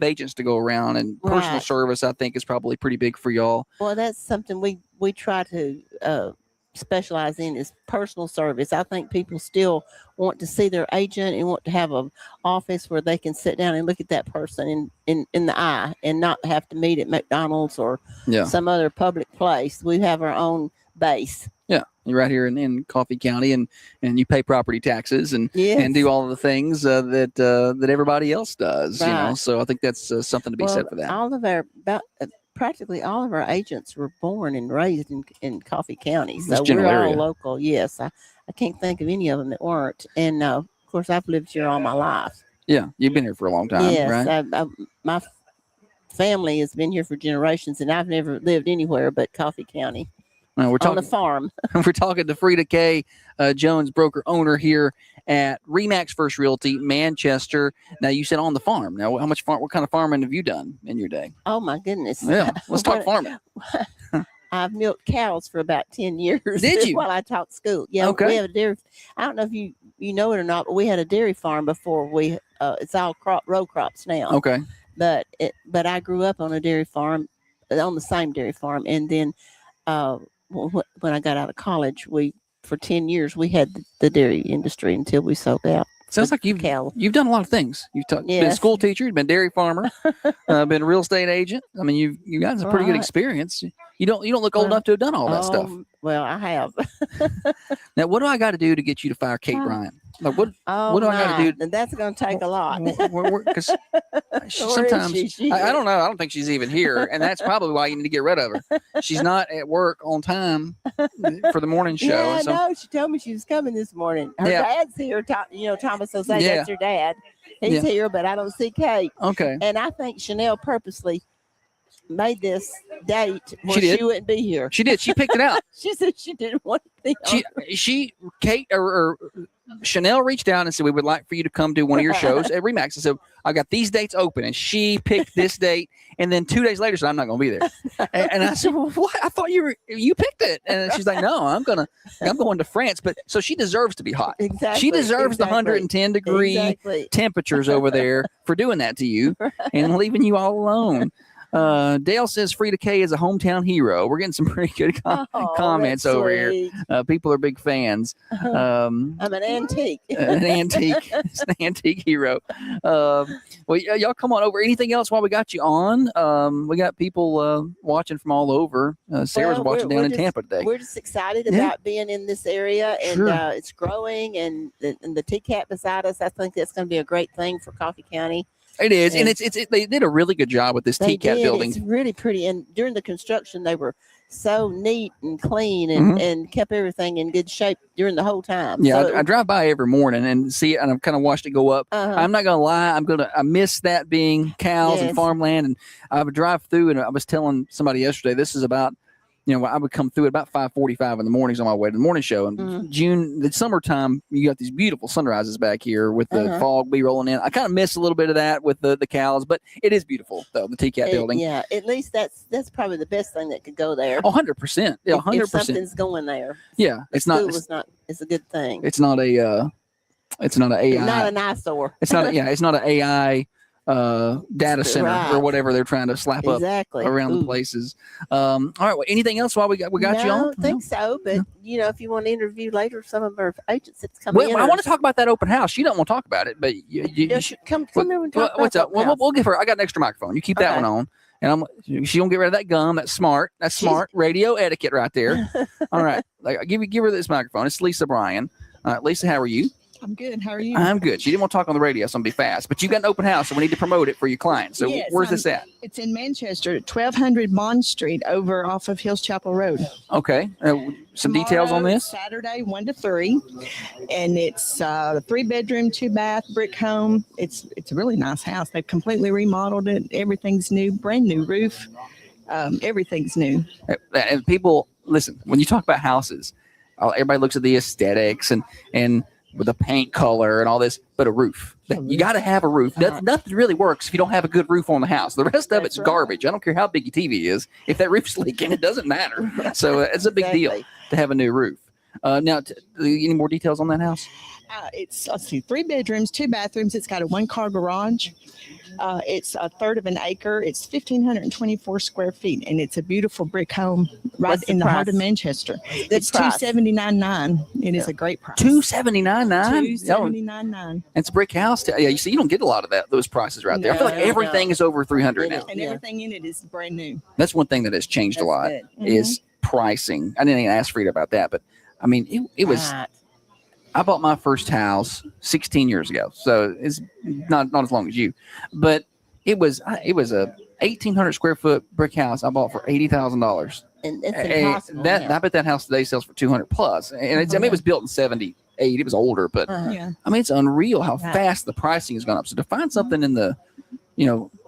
agents to go around, and personal service, I think, is probably pretty big for y'all. Well, that's something we try to specialize in, is personal service. I think people still want to see their agent and want to have an office where they can sit down and look at that person in the eye, and not have to meet at McDonald's or some other public place. We have our own base. Yeah, you're right here in Coffee County, and you pay property taxes and do all of the things that everybody else does. Right. So I think that's something to be said for that. Practically all of our agents were born and raised in Coffee County, so we're all local. Yes, I can't think of any of them that weren't. And of course, I've lived here all my life. Yeah, you've been here for a long time. Yes, right? My family has been here for generations, and I've never lived anywhere but Coffee County. We're talking on the farm. We're talking to Frida K. Jones, broker owner here at Remax First Realty, Manchester. Now, you said on the farm. Now, what kind of farming have you done in your day? Oh my goodness! Yeah, let's talk farming. I've milked cows for about 10 years. Did you? While I taught school. Yeah. Okay. We have a dairy. I don't know if you know it or not, but we had a dairy farm before. It's all row crops now. Okay. But I grew up on a dairy farm, on the same dairy farm, and then when I got out of college, for 10 years we had the dairy industry until we sold out. Sounds like you've done a lot of things. You've been a school teacher, you've been a dairy farmer, been a real estate agent. I mean, you got some pretty good experience. You don't look old enough to have done all that stuff. Well, I have. Now, what do I got to do to get you to fire Kate Bryant? Like, what do I got to do? That's going to take a lot. Because sometimes I don't know. I don't think she's even here, and that's probably why you need to get rid of her. She's not at work on time for the morning show. Yeah, no, she told me she was coming this morning. Her dad's here. Thomas Jose, that's her dad. He's here, but I don't see Kate. Okay. And I think Chanel purposely made this date where she wouldn't be here. She did. She picked it out. She said she didn't want to be Kate or Chanel reached out and said, we would like for you to come do one of your shows at Remax. I said, I got these dates open, and she picked this date, and then 2 days later said, I'm not going to be there. And I said, well, what? I thought you picked it. And she's like, no, I'm going to France. But so she deserves to be hot. Exactly. She deserves the 110 degree temperatures over there for doing that to you and leaving you all alone. Dale says Frida K is a hometown hero. We're getting some pretty good comments over here. People are big fans. I'm an antique. An antique. It's an antique hero. Well, y'all come on over. Anything else while we got you on? We got people watching from all over. Sarah's watching down in Tampa today. We're just excited about being in this area, and it's growing, and the TCAT beside us. I think that's going to be a great thing for Coffee County. It is, and they did a really good job with this TCAT building. It's really pretty, and during the construction, they were so neat and clean, and kept everything in good shape during the whole time. Yeah, so I drive by every morning and see it, and I've kind of watched it go up. I'm not gonna lie, I miss that being cows and farmland, and I would drive through, and I was telling somebody yesterday, this is about. I would come through at about 5:45 in the mornings on my way to the morning show. And June, the summertime, you got these beautiful sunrises back here with the fog be rolling in. I kind of miss a little bit of that with the cows, but it is beautiful, though, the TCAT building. Yeah, at least that's probably the best thing that could go there. 100%. Yeah, 100%. If something's going there. Yeah, it's not. It's a good thing. It's not a. It's not an AI. It's not an eyesore. It's not. It's not an AI. Data center or whatever they're trying to slap up around the places. All right. Well, anything else while we got you on? I don't think so, but if you want to interview later some of our agents that's coming in. I want to talk about that open house. You don't want to talk about it, but you should come over and talk about what's up? Well, we'll give her. I got an extra microphone. You keep that one on, and she don't get rid of that gum. That's smart. That's smart radio etiquette right there. All right. Give her this microphone. It's Lisa Bryan. All right, Lisa, how are you? I'm good. How are you? I'm good. She didn't want to talk on the radio, so I'm going to be fast. But you got an open house, so we need to promote it for your clients. So where's this at? It's in Manchester, 1200 Bond Street, over off of Hills Chapel Road. Okay. Some details on this? Saturday, 1 to 3. And it's a 3-bedroom, 2-bath, brick home. It's a really nice house. They've completely remodeled it. Everything's new, brand new roof. Everything's new. And people, listen, when you talk about houses, everybody looks at the aesthetics and with the paint color and all this, but a roof. You got to have a roof. Nothing really works if you don't have a good roof on the house. The rest of it's garbage. I don't care how big your TV is. If that roof's leaking, it doesn't matter. So it's a big deal to have a new roof. Now, any more details on that house? It's 3 bedrooms, 2 bathrooms. It's got a 1-car garage. It's a third of an acre. It's 1,524 square feet, and it's a beautiful brick home right in the heart of Manchester. It's $279,900. It is a great price. $279,900. $279,900. It's a brick house. Yeah, you see, you don't get a lot of those prices right there. I feel like everything is over $300 now, and everything in it is brand new. That's one thing that has changed a lot is pricing. I didn't even ask Frida about that, but I mean, it was. I bought my first house 16 years ago, so it's not as long as you, but it was a 1,800 square foot brick house I bought for $80,000. And it's impossible. I bet that house today sells for 200 plus, and I mean, it was built in 78. It was older, but I mean, it's unreal how fast the pricing has gone up. So to find something in the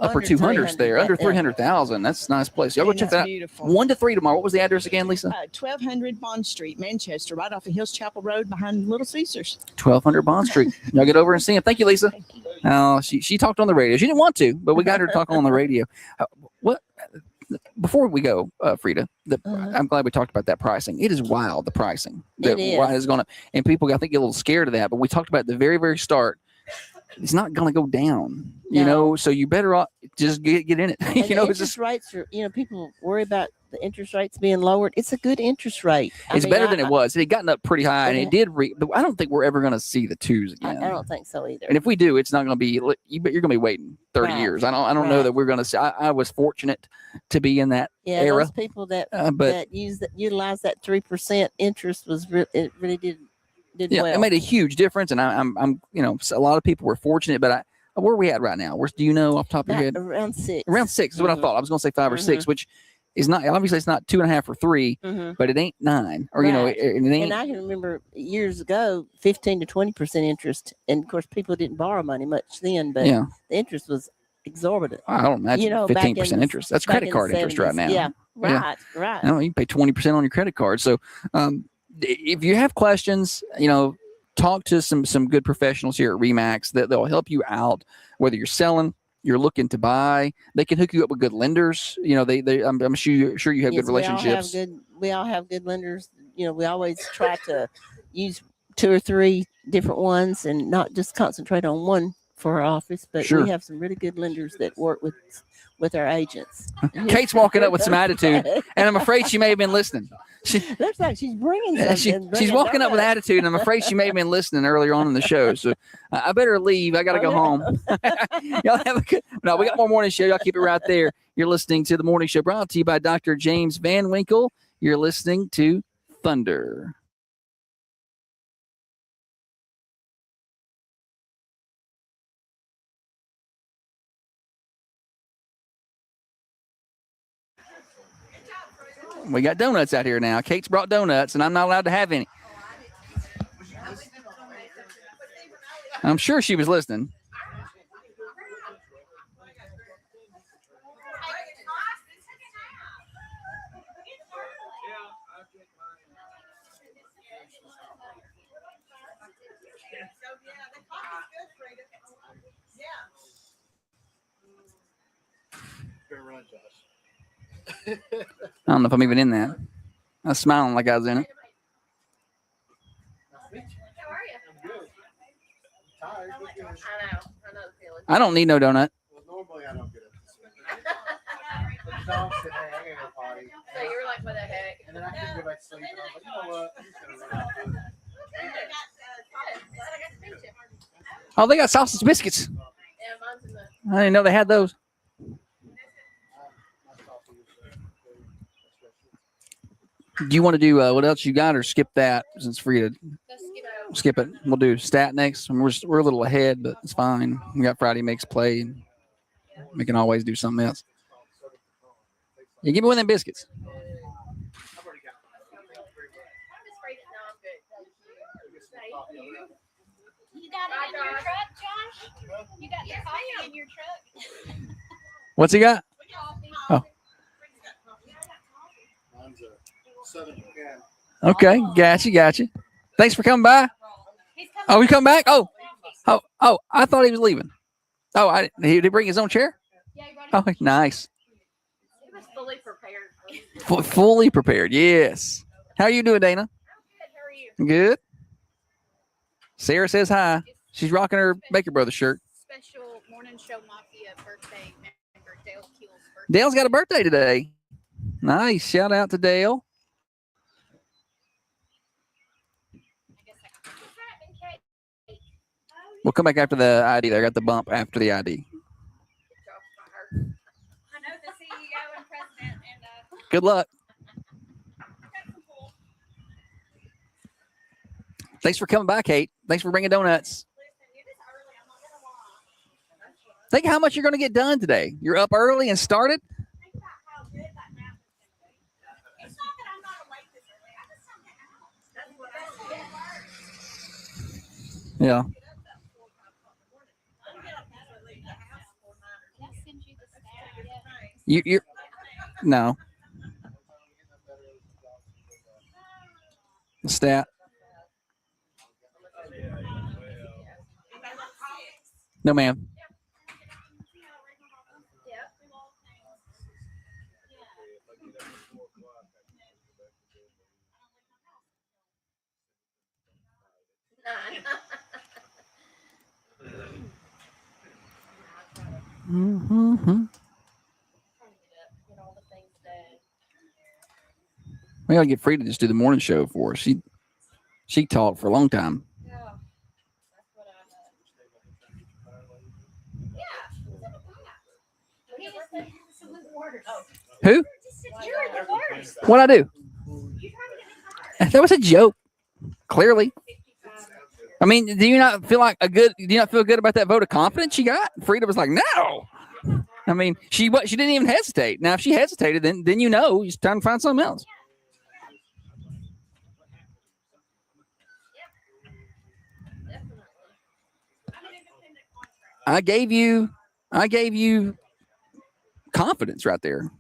upper 200s there, under 300,000. That's a nice place. Y'all go check that out. Beautiful. 1 to 3 tomorrow. What was the address again, Lisa? 1200 Bond Street, Manchester, right off of Hills Chapel Road behind Little Caesars. 1200 Bond Street. Y'all get over and see him. Thank you, Lisa. She talked on the radio. She didn't want to, but we got her to talk on the radio. Before we go, Frida, I'm glad we talked about that pricing. It is wild, the pricing. It is. Why is going to, and people, I think, get a little scared of that, but we talked about at the very, very start. It's not going to go down, so you better just get in it. And interest rates are, people worry about the interest rates being lowered. It's a good interest rate. It's better than it was. It had gotten up pretty high, and it did. But I don't think we're ever going to see the 2s again. I don't think so either. And if we do, it's not going to be. You're going to be waiting 30 years. I don't know that we're going to see. I was fortunate to be in that era. Those people that utilize that 3% interest it really did. Well. It made a huge difference, and I'm a lot of people were fortunate, but where are we at right now? Do you know off the top of your head? Around 6. Around 6 is what I thought. I was going to say 5 or 6, which is not obviously it's not 2.5 or 3, but it ain't 9 or it ain't. And I can remember years ago, 15 to 20% interest, and of course people didn't borrow money much then, but the interest was exorbitant. I don't imagine 15% interest. That's credit card interest right now. Yeah, right. You pay 20% on your credit card, so. If you have questions, talk to some good professionals here at Remax that they'll help you out. Whether you're selling, you're looking to buy, they can hook you up with good lenders. I'm sure you have good relationships. We all have good lenders. We always try to use 2 or 3 different ones and not just concentrate on one for our office. But we have some really good lenders that work with with our agents. Kate's walking up with some attitude, and I'm afraid she may have been listening. She looks like she's bringing something. she's walking up with attitude, and I'm afraid she may have been listening earlier on in the show. So I better leave. I got to go home. Y'all have a good. No, we got more morning show. Y'all keep it right there. You're listening to the morning show brought to you by Dr. James Van Winkle. You're listening to Thunder. We got donuts out here now. Kate's brought donuts, and I'm not allowed to have any. I'm sure she was listening. I don't know if I'm even in that. I was smiling like I was in it. I don't need no donut. Well, normally I don't get it. The dog said, hey, I gotta go potty. So you were like, what the heck? And then I couldn't go back to sleep. And I was like, you know what? I'm just gonna run out and do it. Oh, they got sausage biscuits. Yeah, mine's in the. I didn't know they had those. Do you want to do what else you got, or skip that since it's free to skip it? We'll do stat next. We're a little ahead, but it's fine. We got Friday Makes Play, and we can always do something else. Yeah, give me one of them biscuits. You got it in your truck, Josh? You got the coffee in your truck? What's he got? Oh. Mine's a Southern pecan. Okay, gotcha. Thanks for coming by. Oh, he come back? Oh, I thought he was leaving. Oh, he did bring his own chair? Yeah, he brought Oh, nice. He was fully prepared. Fully prepared, yes. How are you doing, Dana? How are you? Good. Sarah says hi. She's rocking her Baker Brothers shirt. Special morning show mafia birthday member Dale Keel's birthday. Dale's got a birthday today. Nice. Shout out to Dale. We'll come back after the ID. I got the bump after the ID. I know the CEO and president and Good luck. Thanks for coming by, Kate. Thanks for bringing donuts. Think how much you're going to get done today. You're up early and started. Yeah. You're no. Stat. No, ma'am. Mm-hmm. We gotta get free to just do the morning show for her. She talked for a long time. Who? What'd I do? That was a joke. Clearly. I mean, do you not feel good about that vote of confidence you got? Frida was like, no. I mean, she didn't even hesitate. Now, if she hesitated, then it's time to find something else. I gave you confidence right there.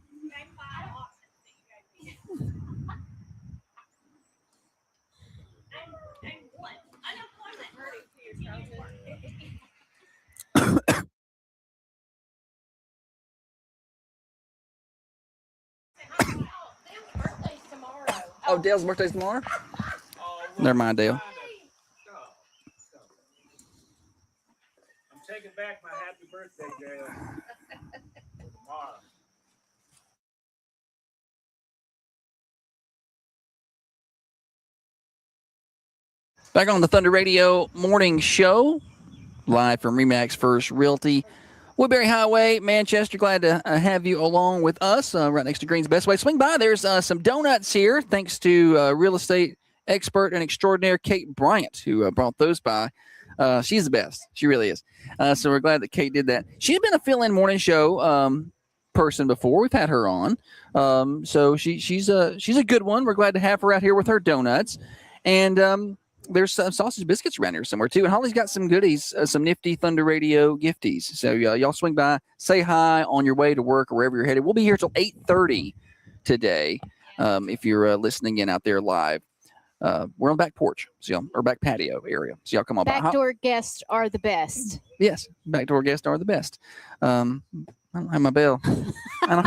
Oh, Dale's birthday's tomorrow? Never mind, Dale. I'm taking back my happy birthday, Dale. Back on the Thunder Radio morning show, live from Remax First Realty, Woodbury Highway, Manchester. Glad to have you along with us right next to Green's Best Way. Swing by. There's some donuts here, thanks to real estate expert and extraordinaire Kate Bryant, who brought those by. She's the best. She really is. So we're glad that Kate did that. She's been a fill-in morning show person before. We've had her on. So she's a good one. We're glad to have her out here with her donuts. And there's some sausage biscuits around here somewhere, too. And Holly's got some goodies, some nifty Thunder Radio gifties. So y'all swing by, say hi on your way to work or wherever you're headed. We'll be here till 8:30 today if you're listening in out there live. We're on the back porch, or back patio area. So y'all come on by. Backdoor guests are the best. Yes, backdoor guests are the best. I don't have my bell. I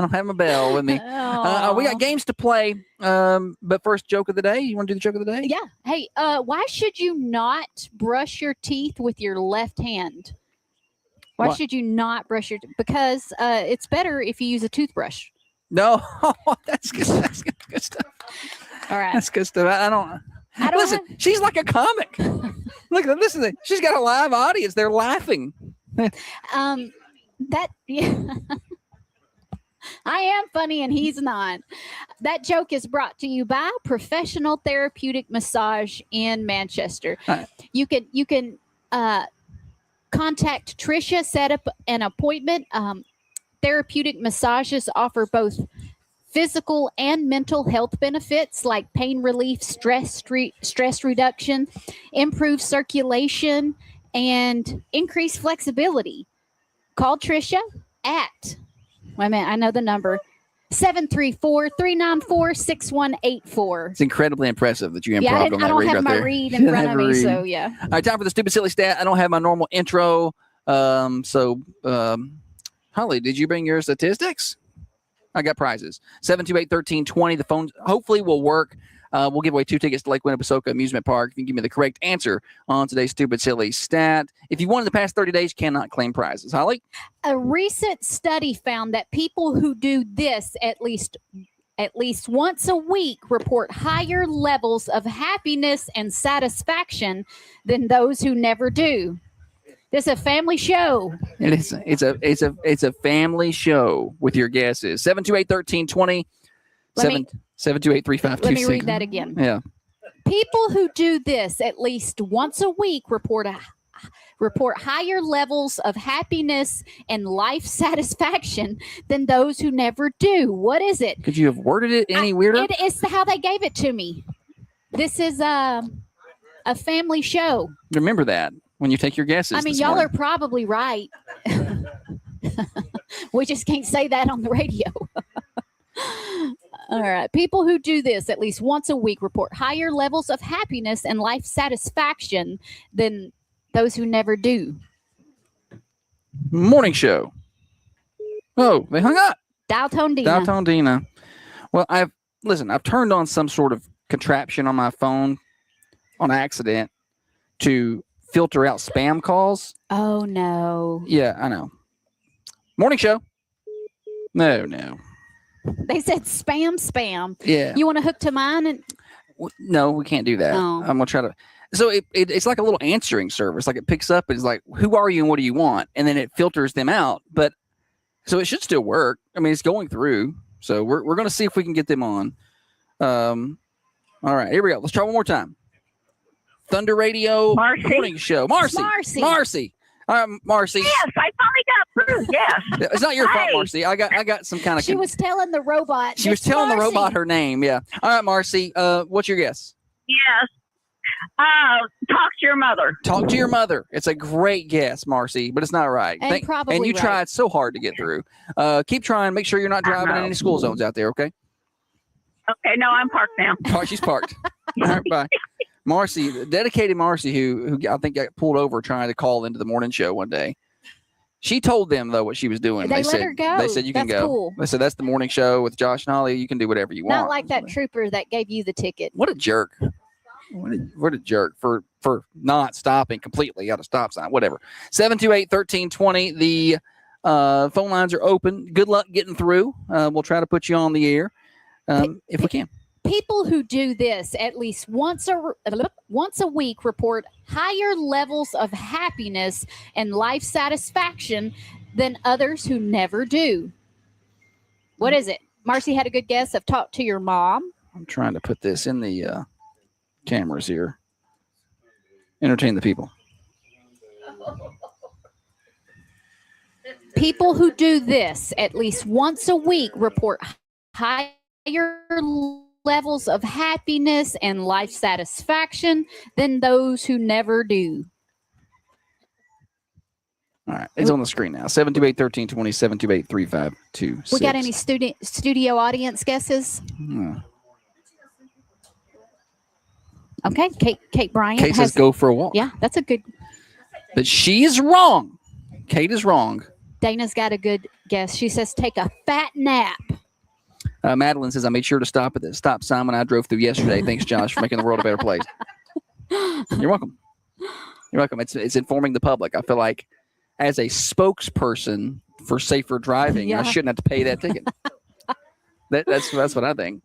don't have my bell with me. We got games to play. But first, joke of the day. You want to do the joke of the day? Yeah. Hey, why should you not brush your teeth with your left hand? Why should you not brush your teeth? Because it's better if you use a toothbrush. No, that's good. That's good stuff. All right. That's good stuff. I don't listen. She's like a comic. Look, listen. She's got a live audience. They're laughing. I am funny and he's not. That joke is brought to you by Professional Therapeutic Massage in Manchester. Right. You can contact Tricia, set up an appointment. Therapeutic massages offer both physical and mental health benefits like pain relief, stress reduction, improved circulation, and increased flexibility. Call Tricia at, wait a minute, I know the number, 734-394-6184. It's incredibly impressive that you improv on that read right there. I don't have my read in front of me, so yeah. All right, time for the stupid silly stat. I don't have my normal intro. Holly, did you bring your statistics? I got prizes. 728-1320. The phone hopefully will work. We'll give away 2 tickets to Lake Winnepesaukah Amusement Park if you can give me the correct answer on today's stupid silly stat. If you won in the past 30 days, cannot claim prizes. Holly? A recent study found that people who do this at least once a week report higher levels of happiness and satisfaction than those who never do. This is a family show. It is. It's a family show with your guesses. 728-1320. 728-3526. Let me read that again. Yeah. People who do this at least once a week report higher levels of happiness and life satisfaction than those who never do. What is it? Could you have worded it any weirder? It's how they gave it to me. This is a family show. Remember that when you take your guesses. I mean, y'all are probably right. We just can't say that on the radio. All right. People who do this at least once a week report higher levels of happiness and life satisfaction than those who never do. Morning show. Oh, they hung up. Daltondina. Well, I've turned on some sort of contraption on my phone on accident to filter out spam calls. Oh, no. Yeah, I know. Morning show. No. They said spam. Yeah. You want to hook to mine? And no, we can't do that. Oh. I'm going to try to. So it's like a little answering service. Like it picks up and it's like, who are you and what do you want? And then it filters them out. But so it should still work. I mean, it's going through. So we're going to see if we can get them on. All right, here we go. Let's try one more time. Thunder Radio morning show. Marcy. All right, Marcy. Yes, I finally got through. Yes. It's not your fault, Marcy. I got some kind of. She was telling the robot. She was telling the robot her name. Yeah. All right, Marcy. What's your guess? Yes. Talk to your mother. Talk to your mother. It's a great guess, Marcy, but it's not right. And probably and you right. tried so hard to get through. Keep trying. Make sure you're not driving in any school zones out there. Okay. Okay. No, I'm parked now. She's parked. All right. Bye. Marcy, dedicated Marcy, who I think got pulled over trying to call into the morning show one day. She told them, though, what she was doing. They let her go. They said, you can go. Cool. They said, that's the morning show with Josh and Holly. You can do whatever you want. Not like that trooper that gave you the ticket. What a jerk. What a jerk for not stopping completely at a stop sign. Whatever. 728-1320. The Phone lines are open. Good luck getting through. We'll try to put you on the air if we can. People who do this at least once a week report higher levels of happiness and life satisfaction than others who never do. What is it? Marcy had a good guess of talk to your mom. I'm trying to put this in the cameras here. Entertain the people. People who do this at least once a week report higher levels of happiness and life satisfaction than those who never do. All right. It's on the screen now. 728-1320, 728-3526. We got any studio audience guesses? Okay. Kate Bryant. Kate says go for a walk. Yeah, that's a good. But she is wrong. Kate is wrong. Dana's got a good guess. She says take a fat nap. Madeline says I made sure to stop at the stop sign when I drove through yesterday. Thanks, Josh, for making the world a better place. You're welcome. You're welcome. It's informing the public. I feel like as a spokesperson for safer driving, I shouldn't have to pay that ticket. That's what I think.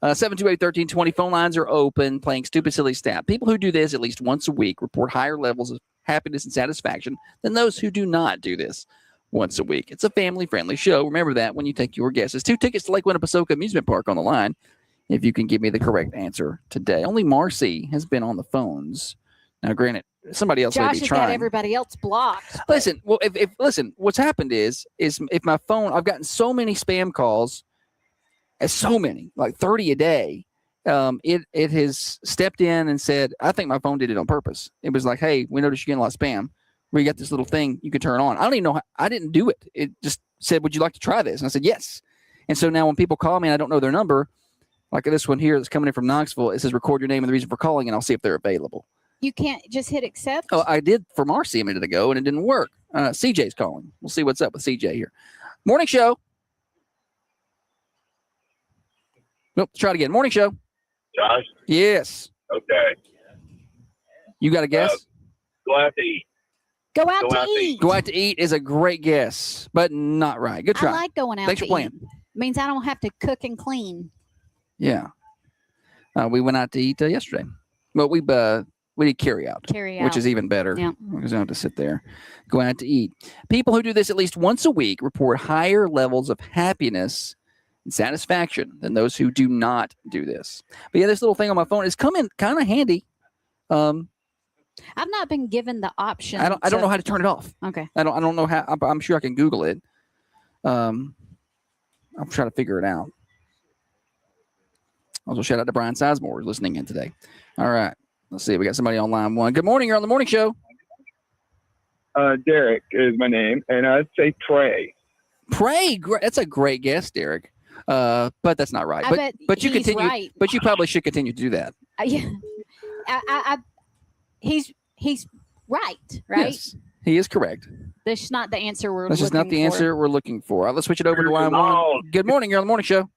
728-1320. Phone lines are open. Playing stupid, silly stat. People who do this at least once a week report higher levels of happiness and satisfaction than those who do not do this once a week. It's a family-friendly show. Remember that when you take your guesses. 2 tickets to Lake Winnepesaukah Amusement Park on the line if you can give me the correct answer today. Only Marcy has been on the phones. Now, granted, somebody else may be Josh trying. has got everybody else blocked. Listen, well, listen, what's happened is if my phone, I've gotten so many spam calls, so many, like 30 a day. It has stepped in and said, I think my phone did it on purpose. It was like, hey, we noticed you're getting a lot of spam. We got this little thing you can turn on. I don't even know. I didn't do it. It just said, would you like to try this? And I said, yes. And so now when people call me and I don't know their number, like this one here that's coming in from Knoxville, it says record your name and the reason for calling, and I'll see if they're available. You can't just hit accept? Oh, I did for Marcy a minute ago, and it didn't work. CJ's calling. We'll see what's up with CJ here. Morning show. Nope, let's try it again. Morning show. Josh? Yes. Okay. You got a guess? Go out to eat. Go out to eat. Go out to eat is a great guess, but not right. Good try. I like going out Thanks to for playing. eat. Means I don't have to cook and clean. Yeah. We went out to eat yesterday. Well, we did carry out, which is even better. Yeah. Because I don't have to sit there. Go out to eat. People who do this at least once a week report higher levels of happiness and satisfaction than those who do not do this. But yeah, this little thing on my phone is coming kind of handy. I've not been given the option. I don't know how to turn it off. Okay. I don't know how. I'm sure I can Google it. I'm trying to figure it out. Also, shout out to Brian Sizemore who's listening in today. All right. Let's see. We got somebody on line one. Good morning. You're on the morning show. Derek is my name, and I'd say pray. Pray. That's a great guess, Derek. But that's not right. But you continue. Right. But you probably should continue to do that. Yeah. He's right. Yes, he is correct. That's not the answer we're That's just not the answer we're looking for. Let's switch it over to line one. Good morning. You're on the morning show.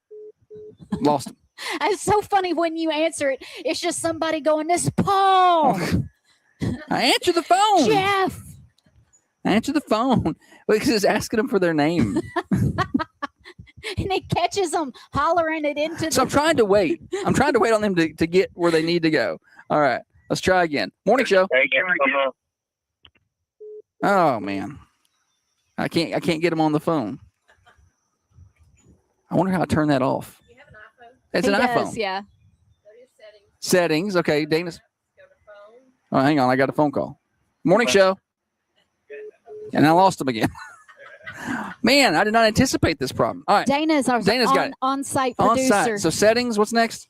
Lost him. It's so funny when you answer it. It's just somebody going, this Paul. I answer the phone. Jeff. I answer the phone. Because it's asking them for their name. And it catches them hollering it into So I'm trying to wait. I'm trying to wait on them to get where they need to go. All right. Let's try again. Morning show. Oh man. I can't get them on the phone. I wonder how I turn that off. You have an iPhone? It's He an does, iPhone. Yeah. Go to your settings. Settings. Okay. Dana's. Go to phone. Oh, hang on. I got a phone call. Morning show. And I lost them again. Man, I did not anticipate this problem. All right. Dana's our Dana's got it. on-site On producer. site. So settings. What's next?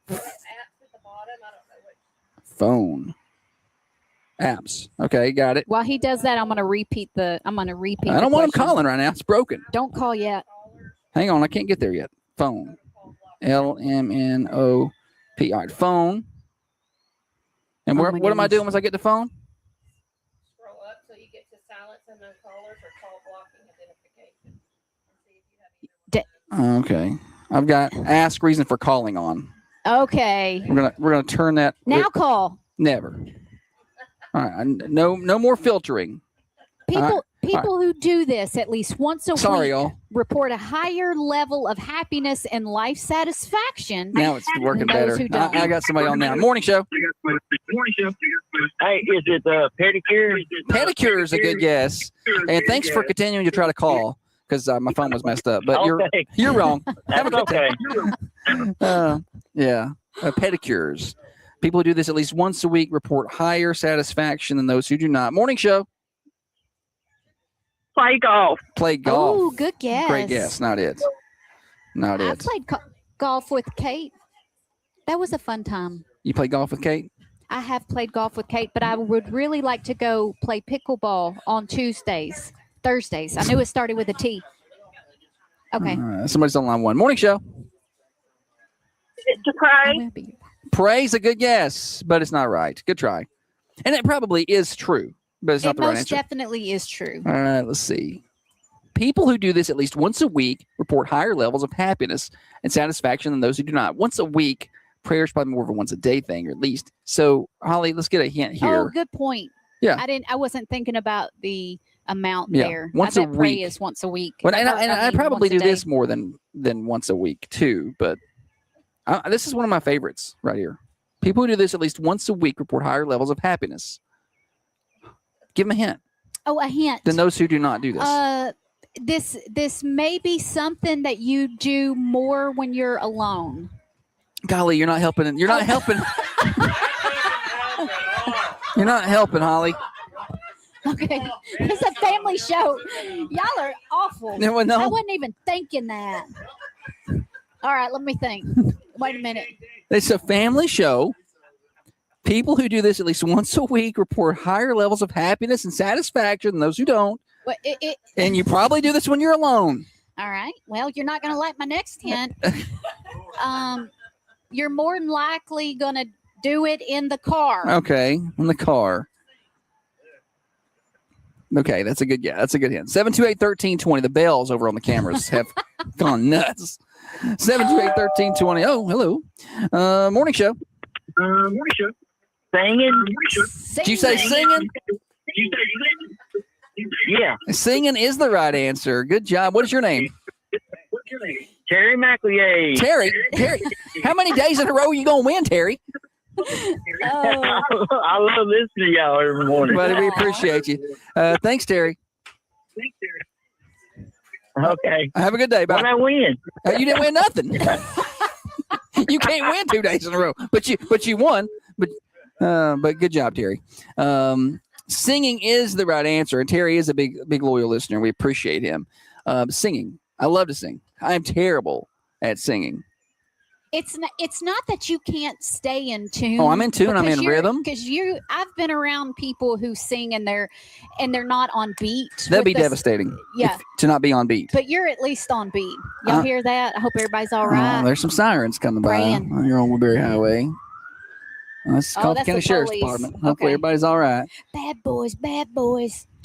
Phone. Apps at the bottom. I don't know which. Phone. Apps. Okay. Got it. While he does that, I'm going to repeat. I don't want him calling right now. It's broken. Don't call yet. Hang on. I can't get there yet. Phone. LMNOP. All right. Phone. And Oh, what my am I goodness. doing once I get the phone? Scroll up so you get to silence and no callers or call blocking identification. And see if you have either one. Okay. I've got ask reason for calling on. Okay. We're gonna turn that. Now call. Never. All right. No more filtering. People People who do this at least once a Sorry, week y'all. report a higher level of happiness and life satisfaction. Now it's working than those better. who don't. I got somebody on now. Morning show. Hey, is it pedicure? Pedicure is a good guess. And thanks for continuing to try to call because my phone was messed up. But Okay. you're wrong. Have a That's good okay. day. Yeah. Pedicures. People who do this at least once a week report higher satisfaction than those who do not. Morning show. Play golf. Play golf. Oh, good guess. Great guess. Not it. Not I it. played golf with Kate. That was a fun time. You play golf with Kate? I have played golf with Kate, but I would really like to go play pickleball on Thursdays. I knew it started with a T. Okay. Somebody's on line one. Morning show. To pray. Pray's a good guess, but it's not right. Good try. And it probably is true, but it's not the right Most answer. definitely is true. All right, let's see. People who do this at least once a week report higher levels of happiness and satisfaction than those who do not. Once a week, prayer is probably more of a once a day thing, or at least. So, Holly, let's get a hint here. Oh, good point. Yeah. I wasn't thinking about the amount Yeah, there. once I a bet pray week. is once a week. Well, and I mean, probably once a do day. this more than once a week too, but this is one of my favorites right here. People who do this at least once a week report higher levels of happiness. Give them a hint. Oh, a hint. Than those who do not do this. This may be something that you do more when you're alone. Golly, you're not helping. You're not helping. You're not helping, Holly. Okay, it's a family show. Y'all are awful. No, well, no. I wasn't even thinking that. All right, let me think. Wait a minute. It's a family show. People who do this at least once a week report higher levels of happiness and satisfaction than those who don't. Well, And you probably do this when you're alone. all right. Well, you're not going to like my next hint. You're more than likely going to do it in the car. Okay, in the car. Okay, that's a good That's a good hint. 728-1320. The bells over on the cameras have gone nuts. 728-1320. Oh, hello. Morning show. Singing. Did you say singing? Yeah. Singing is the right answer. Good job. What is your name? Terry McLeay. Terry. How many days in a row are you going to win, Terry? I love listening to y'all every morning. Buddy, we appreciate you. Thanks, Terry. Okay. Have a good day. Bye. When I win. You didn't win nothing. You can't win 2 days in a row, but you won. But good job, Terry. Singing is the right answer, and Terry is a big loyal listener. We appreciate him. Singing, I love to sing. I am terrible at singing. It's not that you can't stay in tune. Oh, I'm in tune. I'm in rhythm. Because I've been around people who sing and they're not on beat. That'd be devastating. Yeah. To not be on beat. But you're at least on beat. Y'all hear that? I hope everybody's all right. There's some sirens coming by. You're on Woodbury Highway. Let's call the county sheriff's department. Hopefully everybody's all right. Bad boys.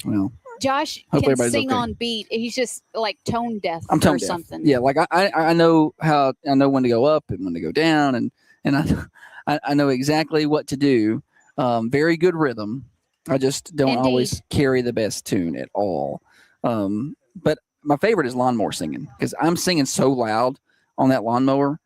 Well, Josh hopefully can sing okay. on beat. He's just like tone deaf I'm tone or deaf. something. Yeah, like I know when to go up and when to go down, and I know exactly what to do. Very good rhythm. I just don't always carry the best tune at all. But my favorite is lawnmower singing because I'm singing so loud on that lawnmower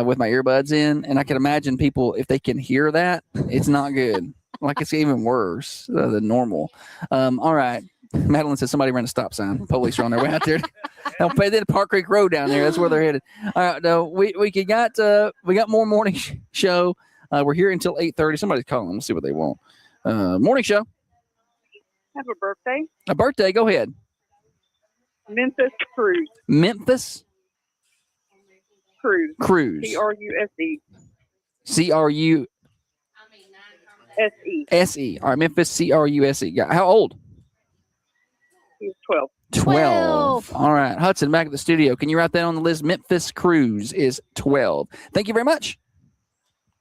with my earbuds in, and I can imagine people, if they can hear that, it's not good. Like it's even worse than normal. All right. Madeline says somebody ran a stop sign. Police are on their way out there. Don't pay the Park Creek Road down there. That's where they're headed. All right. No, we got more morning show. We're here until 8:30. Somebody's calling. We'll see what they want. Morning show. Have a birthday. A birthday. Go ahead. Memphis Cruz. Memphis Cruz. Cruz. CRUSE. CRUSE. SE. All right. Memphis CRUSE. How old? He's 12. 12. All right. Hudson, back at the studio. Can you write that on the list? Memphis Cruz is 12. Thank you very much.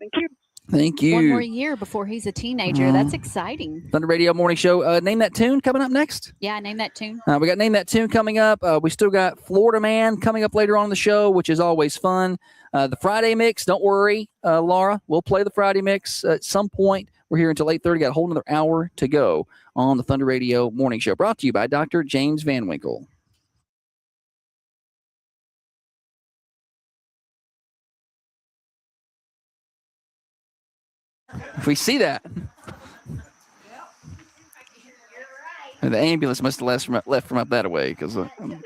Thank you. Thank you. One more year before he's a teenager. That's exciting. Thunder Radio Morning Show. Name That Tune coming up next. Yeah, Name That Tune. We got Name That Tune coming up. We still got Florida Man coming up later on in the show, which is always fun. The Friday mix, don't worry, Laura. We'll play the Friday mix at some point. We're here until 8:30. Got a whole another hour to go on the Thunder Radio Morning Show. Brought to you by Dr. James Van Winkle. If we see that. The ambulance must have left from up that way because I need to hook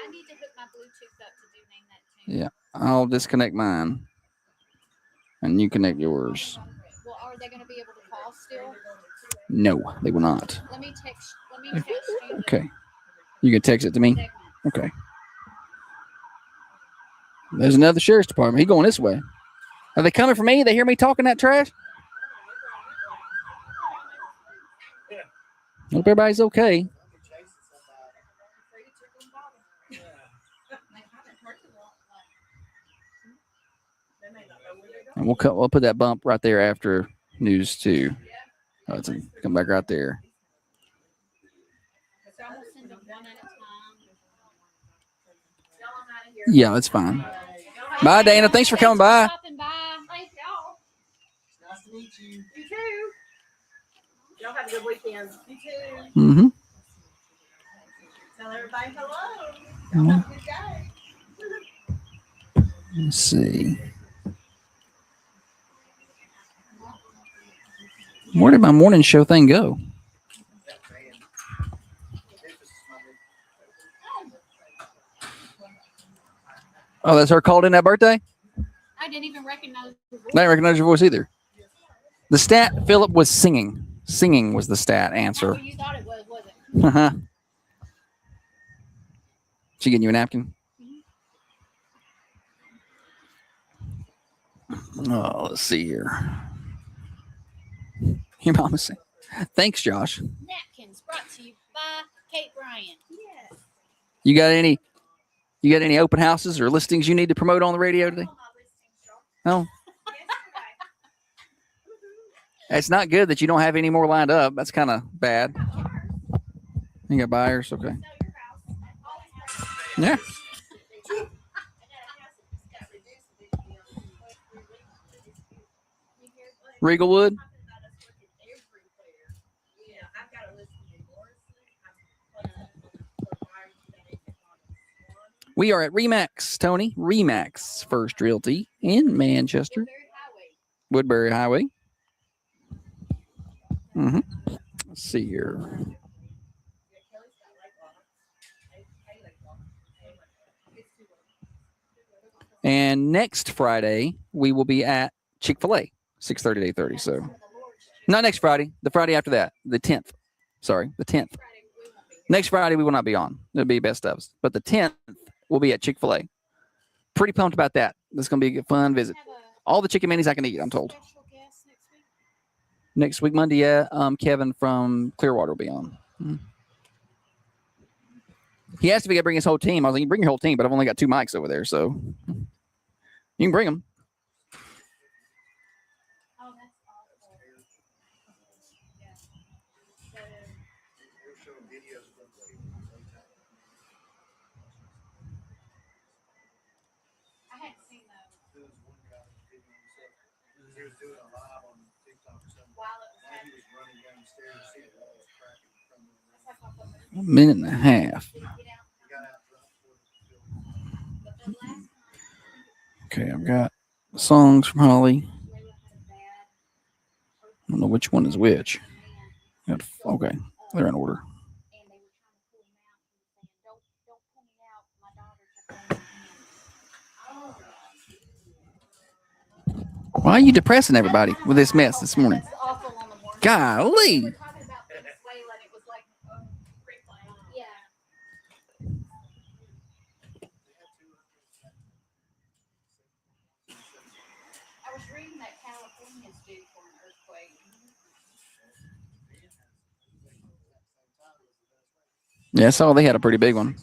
my Bluetooth up to do Name That Tune. yeah, I'll disconnect mine and you connect yours. Well, are they going to be able to call still? No, they will not. Let me text you. Okay. You can text it to me? Okay. There's another sheriff's department. He going this way. Are they coming for me? They hear me talking that trash? Hope everybody's okay. And we'll put that bump right there after news too. Let's come back right there. Yeah, that's fine. Bye, Dana. Thanks for coming by. Thank y'all. Nice to meet you. You too. Y'all have a good weekend. You too. Mm-hmm. Tell everybody hello. Mm-hmm. Have a good day. Let's see. Where did my morning show thing go? Oh, that's her called in that birthday? I didn't even recognize your voice. I didn't recognize your voice either. The stat, Philip was singing. Singing was the stat answer. That's what you thought it was, wasn't it? Uh-huh. She getting you a napkin? Oh, let's see here. Your mama saying, thanks, Josh. Napkins brought to you by Kate Bryan. Yes. You got any open houses or listings you need to promote on the radio today? No. It's not good that you don't have any more lined up. That's kind of bad. You got buyers? Okay. Yeah. Regalwood? We are at Remax, Tony. Remax First Realty in Manchester. Woodbury Highway. Mm-hmm. Let's see here. And next Friday, we will be at Chick-fil-A, 6:30 to 8:30. So, not next Friday, the Friday after that, the 10th. Sorry, the 10th. Next Friday, we will not be on. It'll be best ofs. But the 10th, we'll be at Chick-fil-A. Pretty pumped about that. It's going to be a fun visit. All the chicken minis I can eat, I'm told. Next week, Monday, yeah, Kevin from Clearwater will be on. Mm-hmm. He asked if he could bring his whole team. I was like, you can bring your whole team, but I've only got 2 mics over there, so you can bring them. A minute and a half. Okay, I've got songs from Holly. I don't know which one is which. Okay, they're in order. Why are you depressing everybody with this mess this morning? Golly. Yeah, I saw they had a pretty big one.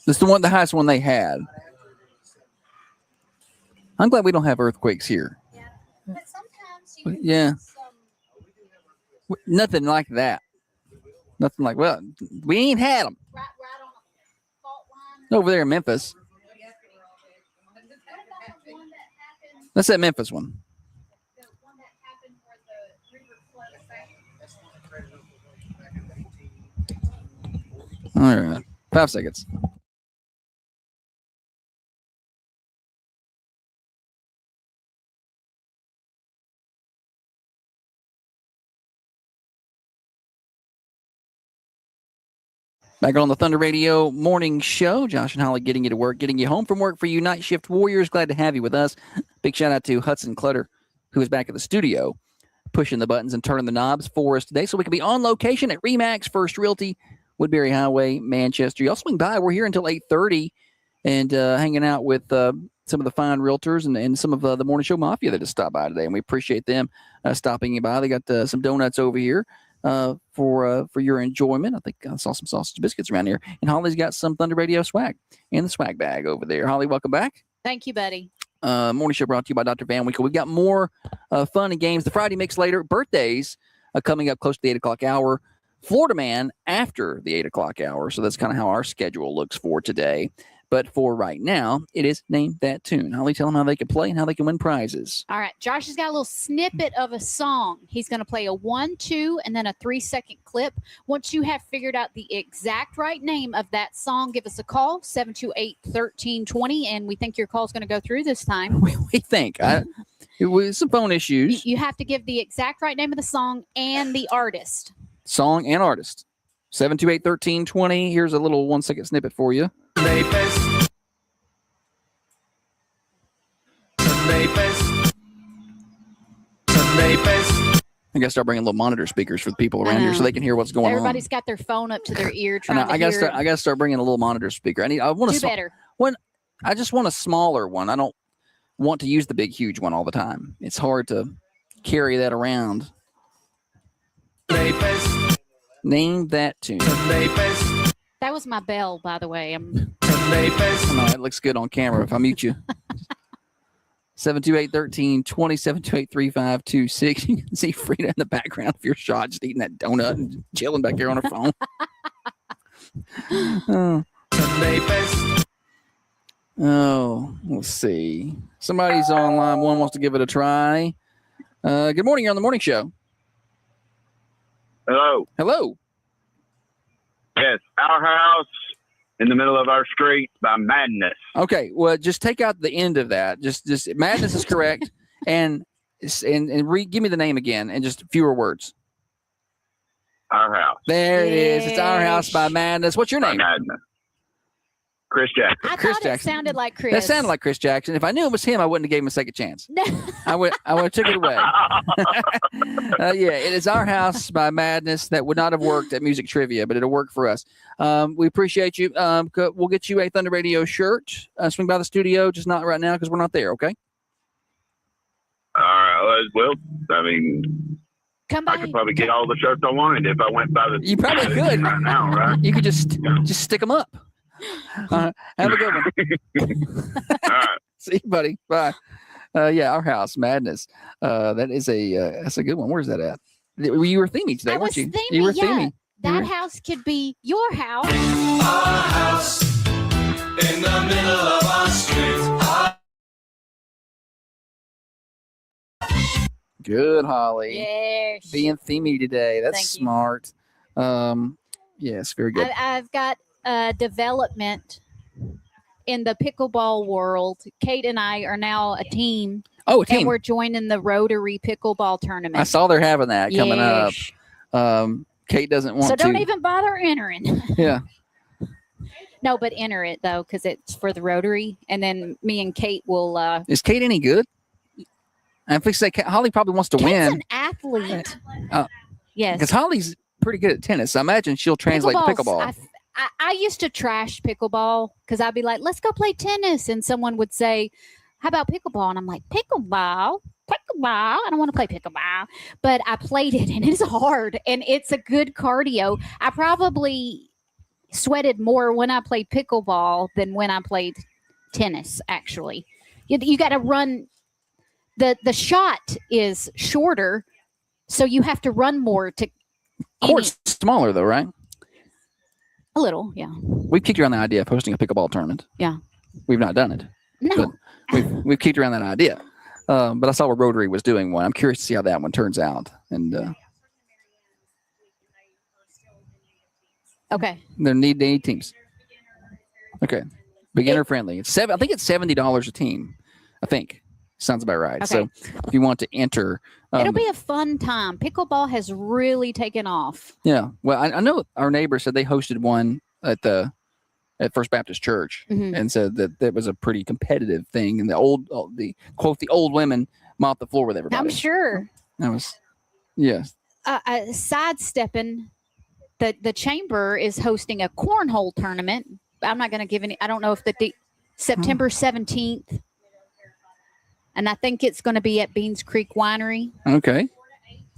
This is the highest one they had. I'm glad we don't have earthquakes here. But sometimes Yeah. Nothing like that. Nothing like, well, we ain't had them. Right on a fault line. Over there in Memphis. That's that Memphis one. The one that happened where the river flooded. All right. 5 seconds. Back on the Thunder Radio morning show. Josh and Holly getting you to work, getting you home from work for you night shift warriors. Glad to have you with us. Big shout out to Hudson Clutter, who is back at the studio, pushing the buttons and turning the knobs for us today so we can be on location at Remax First Realty, Woodbury Highway, Manchester. Y'all swing by. We're here until 8:30 and hanging out with some of the fine realtors and some of the morning show mafia that just stopped by today. And we appreciate them stopping by. They got some donuts over here for your enjoyment. I think I saw some sausage biscuits around here. And Holly's got some Thunder Radio swag in the swag bag over there. Holly, welcome back. Thank you, buddy. Morning show brought to you by Dr. Van Winkle. We've got more fun and games. The Friday mix later. Birthdays coming up close to the 8 o'clock hour. Florida Man after the 8 o'clock hour. So that's kind of how our schedule looks for today. But for right now, it is Name That Tune. Holly, tell them how they can play and how they can win prizes. All right. Josh has got a little snippet of a song. He's going to play a 1, 2, and then a 3-second clip. Once you have figured out the exact right name of that song, give us a call, 728-1320, and we think your call is going to go through this time. We think. It was some phone issues. You have to give the exact right name of the song and the artist. Song and artist. 728-1320. Here's a little 1-second snippet for you. I got to start bringing little monitor speakers for the people around here so they can hear what's going on. Everybody's got their phone up to their ear trying to I got to start bringing a little monitor speaker. I want do better. I just want a smaller one. I don't want to use the big, huge one all the time. It's hard to carry that around. Name that tune. That was my bell, by the way. It looks good on camera if I mute you. 728-1320, 728-3526. You can see Frida in the background of your shot, just eating that donut and chilling back here on her phone. Oh, let's see. Somebody's on line one, wants to give it a try. Good morning. You're on the morning show. Hello. Hello. Yes, Our House in the Middle of Our Street by Madness. Okay, well, just take out the end of that. Just Madness is correct, and give me the name again, and just fewer words. Our House. There it is. It's Our House by Madness. What's your name? Madness. Chris Jackson. I Chris thought Jackson. it sounded like Chris. That sounded like Chris Jackson. If I knew it was him, I wouldn't have gave him a second chance. I would have took it away. Yeah, it is Our House by Madness. That would not have worked at Music Trivia, but it'll work for us. We appreciate you. We'll get you a Thunder Radio shirt. Swing by the studio, just not right now because we're not there, okay? All right. Well, I mean, come by. I could probably get all the shirts I wanted if I went by the. You probably could right now, right? You could just stick them up. Have a good one. All right. See you, buddy. Bye. Yeah, Our House, Madness. That's a good one. Where's that at? You were theming today, weren't you? You were theming. That house could be your house. Our house in the middle of our street. Good, Holly. Yes. Being themey today. That's Thank you. smart. Yes, very good. I've got development in the pickleball world. Kate and I are now a team. Oh, a team. And we're joining the Rotary pickleball tournament. I saw they're having that coming up. Kate doesn't want to. So don't even bother entering. Yeah. No, but enter it, though, because it's for the Rotary. And then me and Kate will. Is Kate any good? I'm fixing to say Holly probably wants to Kate's win. an athlete. Yes. Because Holly's pretty good at tennis. I imagine she'll translate to pickleball. I used to trash pickleball because I'd be like, let's go play tennis. And someone would say, how about pickleball? And I'm like, pickleball? I don't want to play pickleball. But I played it, and it's hard, and it's a good cardio. I probably sweated more when I played pickleball than when I played tennis. Actually, you got to run. The shot is shorter, so you have to run more to. Court's smaller though, right? A little, yeah. We've kicked around the idea of hosting a pickleball tournament. Yeah. We've not done it. No. We've kicked around that idea. But I saw where Rotary was doing one. I'm curious to see how that one turns out. And okay. They need teams. Okay. Beginner friendly. I think it's $70 a team. I think. Sounds about right. Okay. So if you want to enter, it'll be a fun time. Pickleball has really taken off. Yeah. Well, I know our neighbor said they hosted one at First Baptist Church, and said that was a pretty competitive thing. And the old women mopped the floor with everybody. I'm sure. That was, yes. Sidestepping, the chamber is hosting a cornhole tournament. I'm not going to give any. I don't know if September 17th. And I think it's going to be at Beans Creek Winery. Okay.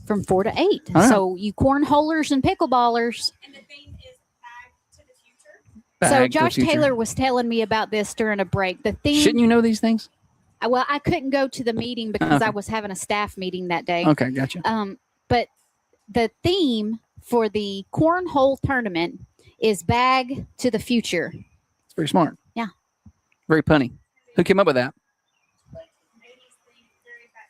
From 4 to 8. Right. So you cornholers and pickleballers. And the theme is Back to the Future. So Josh Taylor was telling me about this during a break. The theme. Shouldn't you know these things? Well, I couldn't go to the meeting because I was having a staff meeting that day. Okay, gotcha. But the theme for the cornhole tournament is Bag to the Future. It's very smart. Yeah. Very punny. Who came up with that?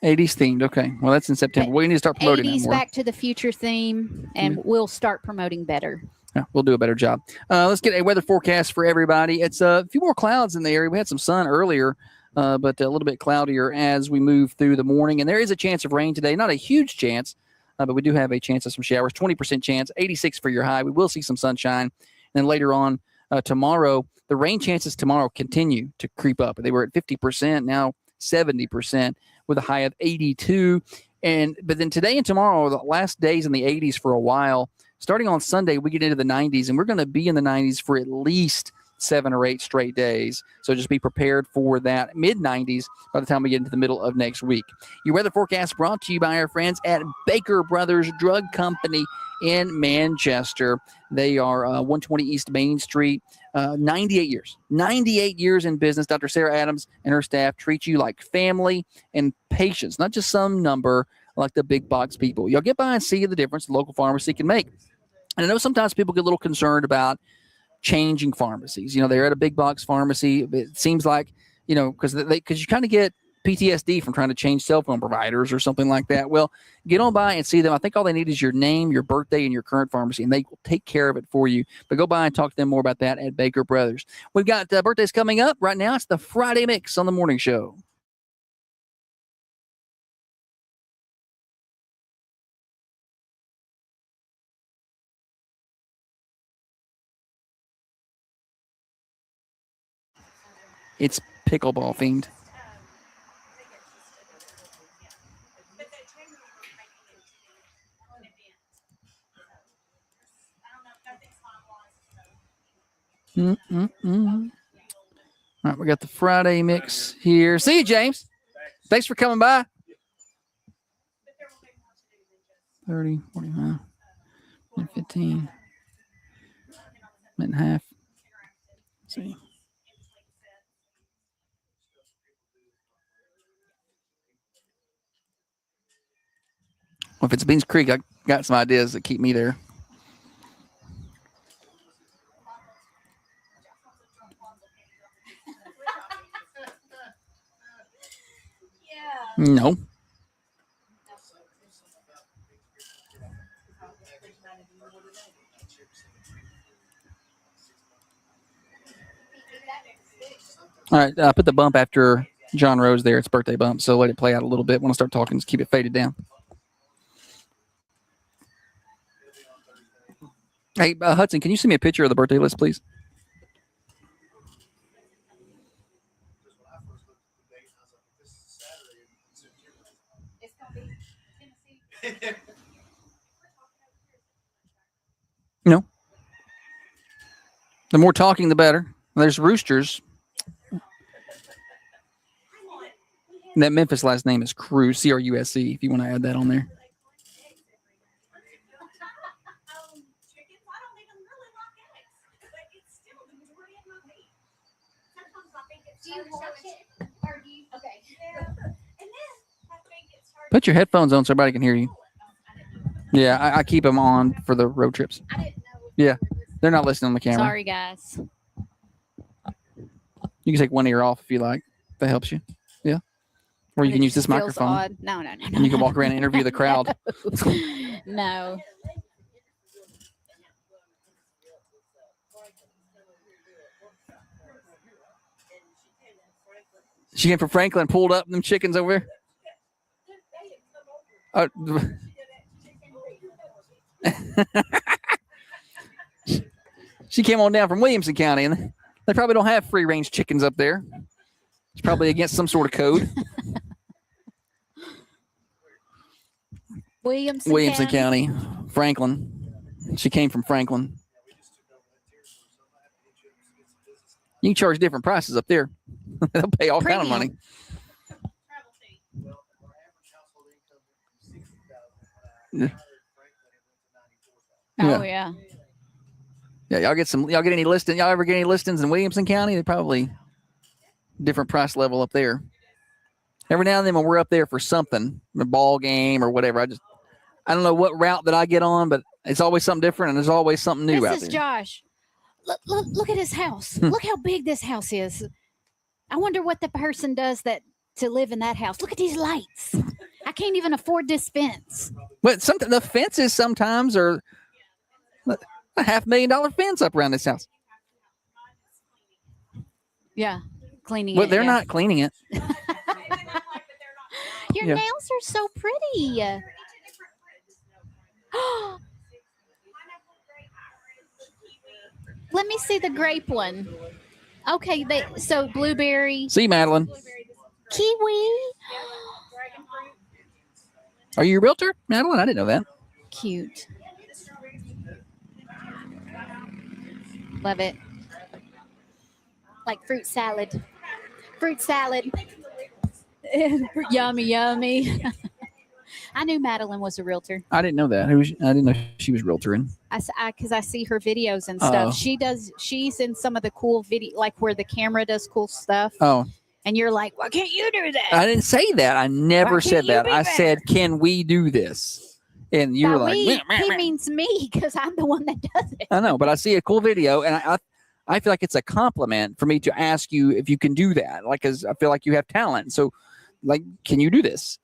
80s themed. Okay. Well, that's in September. We need to start promoting 80s that more. Back to the Future theme, and we'll start promoting better. Yeah, we'll do a better job. Let's get a weather forecast for everybody. It's a few more clouds in the area. We had some sun earlier, but a little bit cloudier as we move through the morning. And there is a chance of rain today. Not a huge chance, but we do have a chance of some showers. 20% chance, 86 for your high. We will see some sunshine. And then later on tomorrow, the rain chances tomorrow continue to creep up. They were at 50%, now 70%. With a high of 82. But then today and tomorrow, the last days in the 80s for a while. Starting on Sunday, we get into the 90s, and we're going to be in the 90s for at least 7 or 8 straight days. So just be prepared for that mid-90s by the time we get into the middle of next week. Your weather forecast brought to you by our friends at Baker Brothers Drug Company in Manchester. They are 120 East Main Street. 98 years in business. Dr. Sarah Adams and her staff treat you like family and patients, not just some number like the big box people. You'll get by and see the difference the local pharmacy can make. And I know sometimes people get a little concerned about changing pharmacies. They're at a big box pharmacy. It seems like, because you kind of get PTSD from trying to change cell phone providers or something like that. Well, get on by and see them. I think all they need is your name, your birthday, and your current pharmacy, and they will take care of it for you. But go by and talk to them more about that at Baker Brothers. We've got birthdays coming up right now. It's the Friday Mix on the morning show. It's pickleball themed. All right, we got the Friday Mix here. See you, James. Thanks for coming by. 30, 45, 15, minute and a half. Let's see. Well, if it's Beans Creek, I got some ideas that keep me there. No. All right, put the bump after John Rose there. It's birthday bump, so let it play out a little bit. When I start talking, just keep it faded down. Hey, Hudson, can you send me a picture of the birthday list, please? No. The more talking, the better. There's Roosters. That Memphis last name is Cruz, C-R-U-S-E, if you want to add that on there. Do you watch it? Or do you? Okay. Yeah. And then I think it's hard. Put your headphones on so everybody can hear you. Yeah, I keep them on for the road trips. Yeah, they're not listening on the camera. Sorry, guys. You can take one ear off if you like. If that helps you. Yeah. Or you can use this microphone. Odd. No. And you can walk around and interview the crowd. No. She came from Franklin, pulled up them chickens over there. She came on down from Williamson County, and they probably don't have free range chickens up there. It's probably against some sort of code. Williamson County, Franklin. She came from Franklin. You can charge different prices up there. They'll pay all kind of money. Oh yeah. Yeah, y'all get any listings? Y'all ever get any listings in Williamson County? They're probably different price level up there. Every now and then when we're up there for something, a ball game or whatever, I don't know what route that I get on, but it's always something different and there's always something new out there. This is Josh. Look at his house. Look how big this house is. I wonder what the person does to live in that house. Look at these lights. I can't even afford this fence. But the fences sometimes are a $500,000 fence up around this house. Yeah, cleaning Well, it. they're not cleaning it. Your nails are so pretty. Let me see the grape one. Okay, so blueberry. See, Madeline. Kiwi. Are you a realtor, Madeline? I didn't know that. Cute. Love it. Like fruit salad. Fruit salad. Yummy, yummy. I knew Madeline was a realtor. I didn't know that. I didn't know she was realtoring. Because I see her videos and stuff. She's in some of the cool video, like where the camera does cool stuff. Oh. And you're like, why can't you do that? I didn't say that. I never said that. I said, can we do this? And you were like, he means me because I'm the one that does it. I know, but I see a cool video and I feel like it's a compliment for me to ask you if you can do that. Like, cause I feel like you have talent. So like, can you do this?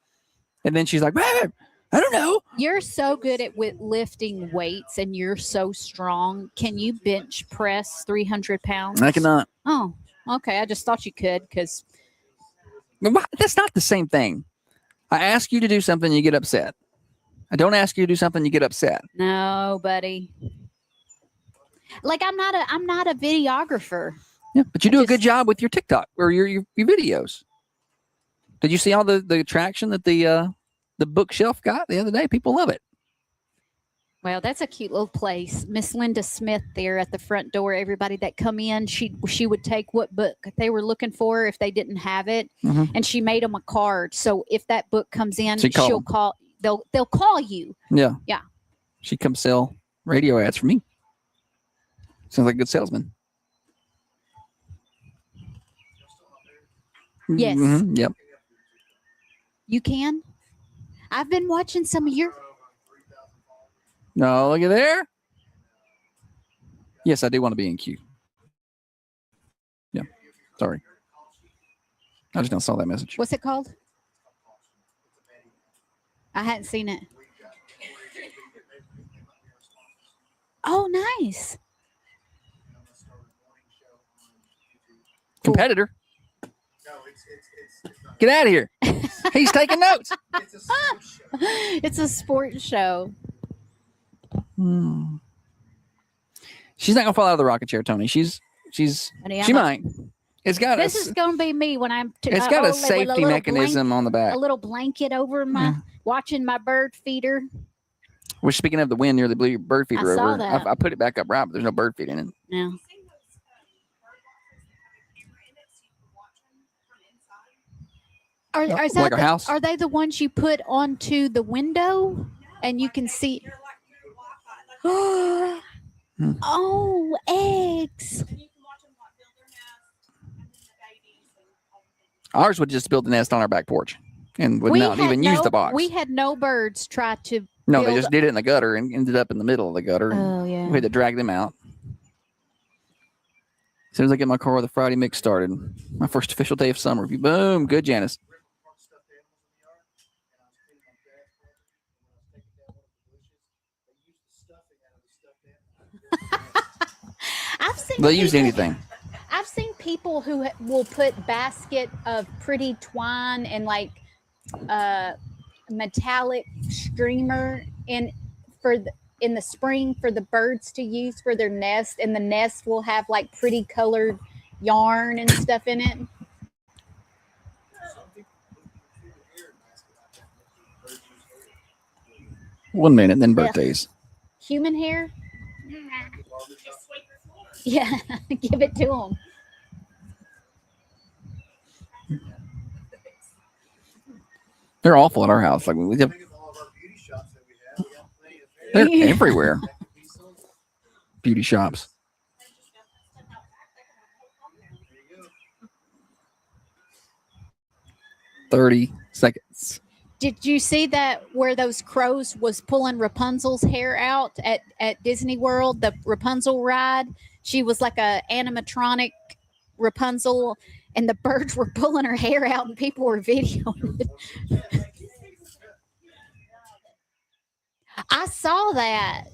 And then she's like, I don't know. You're so good at lifting weights and you're so strong. Can you bench press 300 pounds? I cannot. Oh, okay. I just thought you could because. That's not the same thing. I ask you to do something, you get upset. I don't ask you to do something, you get upset. No, buddy. Like I'm not a videographer. Yeah, but you do a good job with your TikTok or your videos. Did you see all the traction that the bookshelf got the other day? People love it. Well, that's a cute little place. Miss Linda Smith there at the front door. Everybody that come in, she would take what book they were looking for if they didn't have it, and she made them a card. So if that book comes in, she'll call. They'll call you. Yeah. Yeah. She comes sell radio ads for me. Sounds like a good salesman. Yes. Mm-hmm. Yep. You can. I've been watching some of your. No, look at there. Yes, I do want to be in queue. Yeah. Sorry. I just now saw that message. What's it called? I hadn't seen it. Oh, nice. Competitor. Get out of here. He's taking notes. It's a sports show. She's not gonna fall out of the rocket chair, Tony. She might. It's got this is gonna be me when I'm. It's got a safety mechanism on the back. A little blanket over my watching my bird feeder. We're speaking of the wind near the blue bird feeder. I saw that. I put it back up right, but there's no bird feed in it. Yeah. Like our house? Are they the ones you put onto the window and you can see? Oh, eggs. Ours would just build the nest on our back porch and would not even use the box. We had no birds try to. No, they just did it in the gutter and ended up in the middle of the gutter. Oh, yeah. We had to drag them out. As soon as I get my car with the Friday mix started, my first official day of summer. Boom. Good, Janice. They'll use anything. I've seen people who will put basket of pretty twine and like metallic streamer in the spring for the birds to use for their nest, and the nest will have like pretty colored yarn and stuff in it. One minute, then birthdays. Human hair? Yeah, give it to them. They're awful at our house. Like we have, they're everywhere. Beauty shops. "30 seconds. Did you see that where those crows was pulling Rapunzel's hair out at Disney World, the Rapunzel ride? She was like a animatronic Rapunzel, and the birds were pulling her hair out, and people were videoing it. I saw that.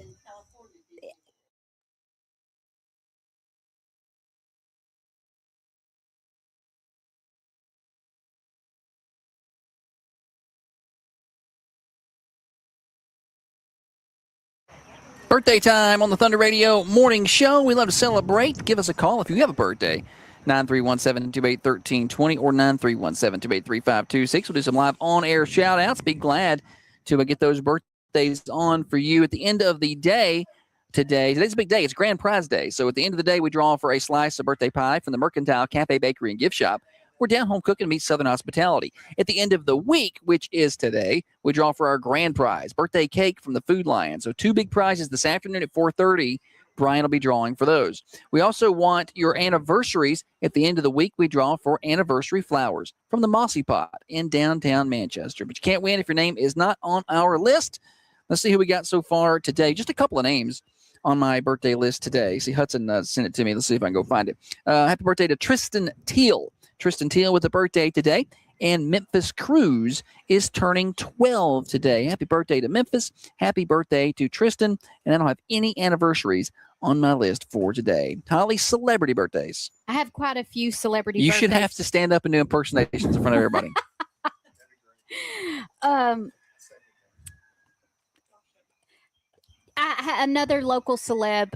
Birthday time on the Thunder Radio Morning Show. We love to celebrate. Give us a call if you have a birthday. 931-728-1320 or 931-728-3526. We'll do some live on-air shout-outs. Be glad to get those birthdays on for you at the end of the day today. Today's a big day. It's Grand Prize Day. So at the end of the day, we draw for a slice of birthday pie from the Mercantile Cafe Bakery and Gift Shop, where down home cooking meets Southern hospitality. At the end of the week, which is today, we draw for our grand prize, birthday cake from the Food Lion. So 2 big prizes this afternoon at 4:30. Brian will be drawing for those. We also want your anniversaries. At the end of the week, we draw for anniversary flowers from the Mossy Pot in downtown Manchester. But you can't win if your name is not on our list. Let's see who we got so far today. Just a couple of names on my birthday list today. See, Hudson sent it to me. Let's see if I can go find it. Happy birthday to Tristan Teal. Tristan Teal with a birthday today. And Memphis Cruz is turning 12 today. Happy birthday to Memphis. Happy birthday to Tristan. And I don't have any anniversaries on my list for today. Holly, celebrity birthdays. I have quite a few celebrity You birthdays. should have to stand up and do impersonations in front of everybody. Another local celeb,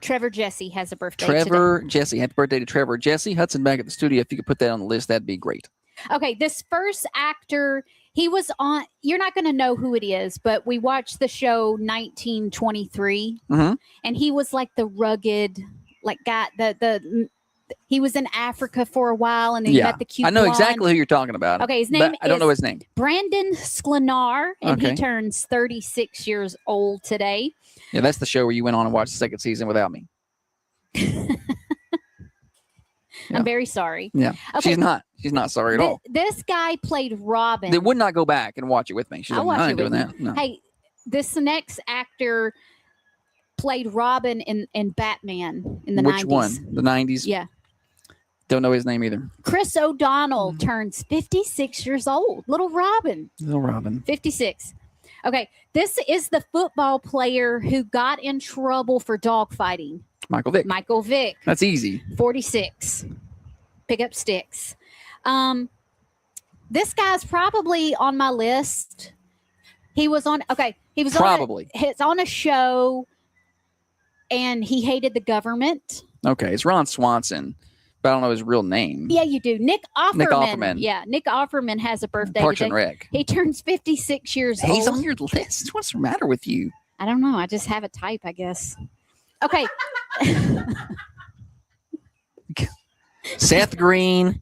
Trevor Jesse, has a birthday Trevor today. Jesse. Happy birthday to Trevor Jesse. Hudson back at the studio. If you could put that on the list, that'd be great. Okay, this first actor, he was on, you're not going to know who it is, but we watched the show 1923, and he was like the rugged, like guy, he was in Africa for a while, and then he met the cute I know blonde. exactly who you're talking about. Okay, his name I don't know his name. Brandon Sklenar, and he turns 36 years old today. Yeah, that's the show where you went on and watched the second season without me. I'm very sorry. Yeah, okay. She's not sorry at all. This guy played Robin. They would not go back and watch it with me. She's like, I ain't doing that. No. Hey, this next actor played Robin in Batman in the 90s. Which one? The 90s? Yeah. Don't know his name either. Chris O'Donnell turns 56 years old. Little Robin. 56. Okay, this is the football player who got in trouble for dogfighting. Michael Vick. That's easy. 46. Pick up sticks. This guy's probably on my list. He was on. It's on a show, and he hated the government. Okay, it's Ron Swanson, but I don't know his real name. Yeah, you do. Nick Offerman. Nick Offerman. Yeah, Nick Offerman has a birthday Parks today. and Rec. He turns 56 years old. He's on your list. What's the matter with you? I don't know. I just have a type, I guess. Okay. Seth Green,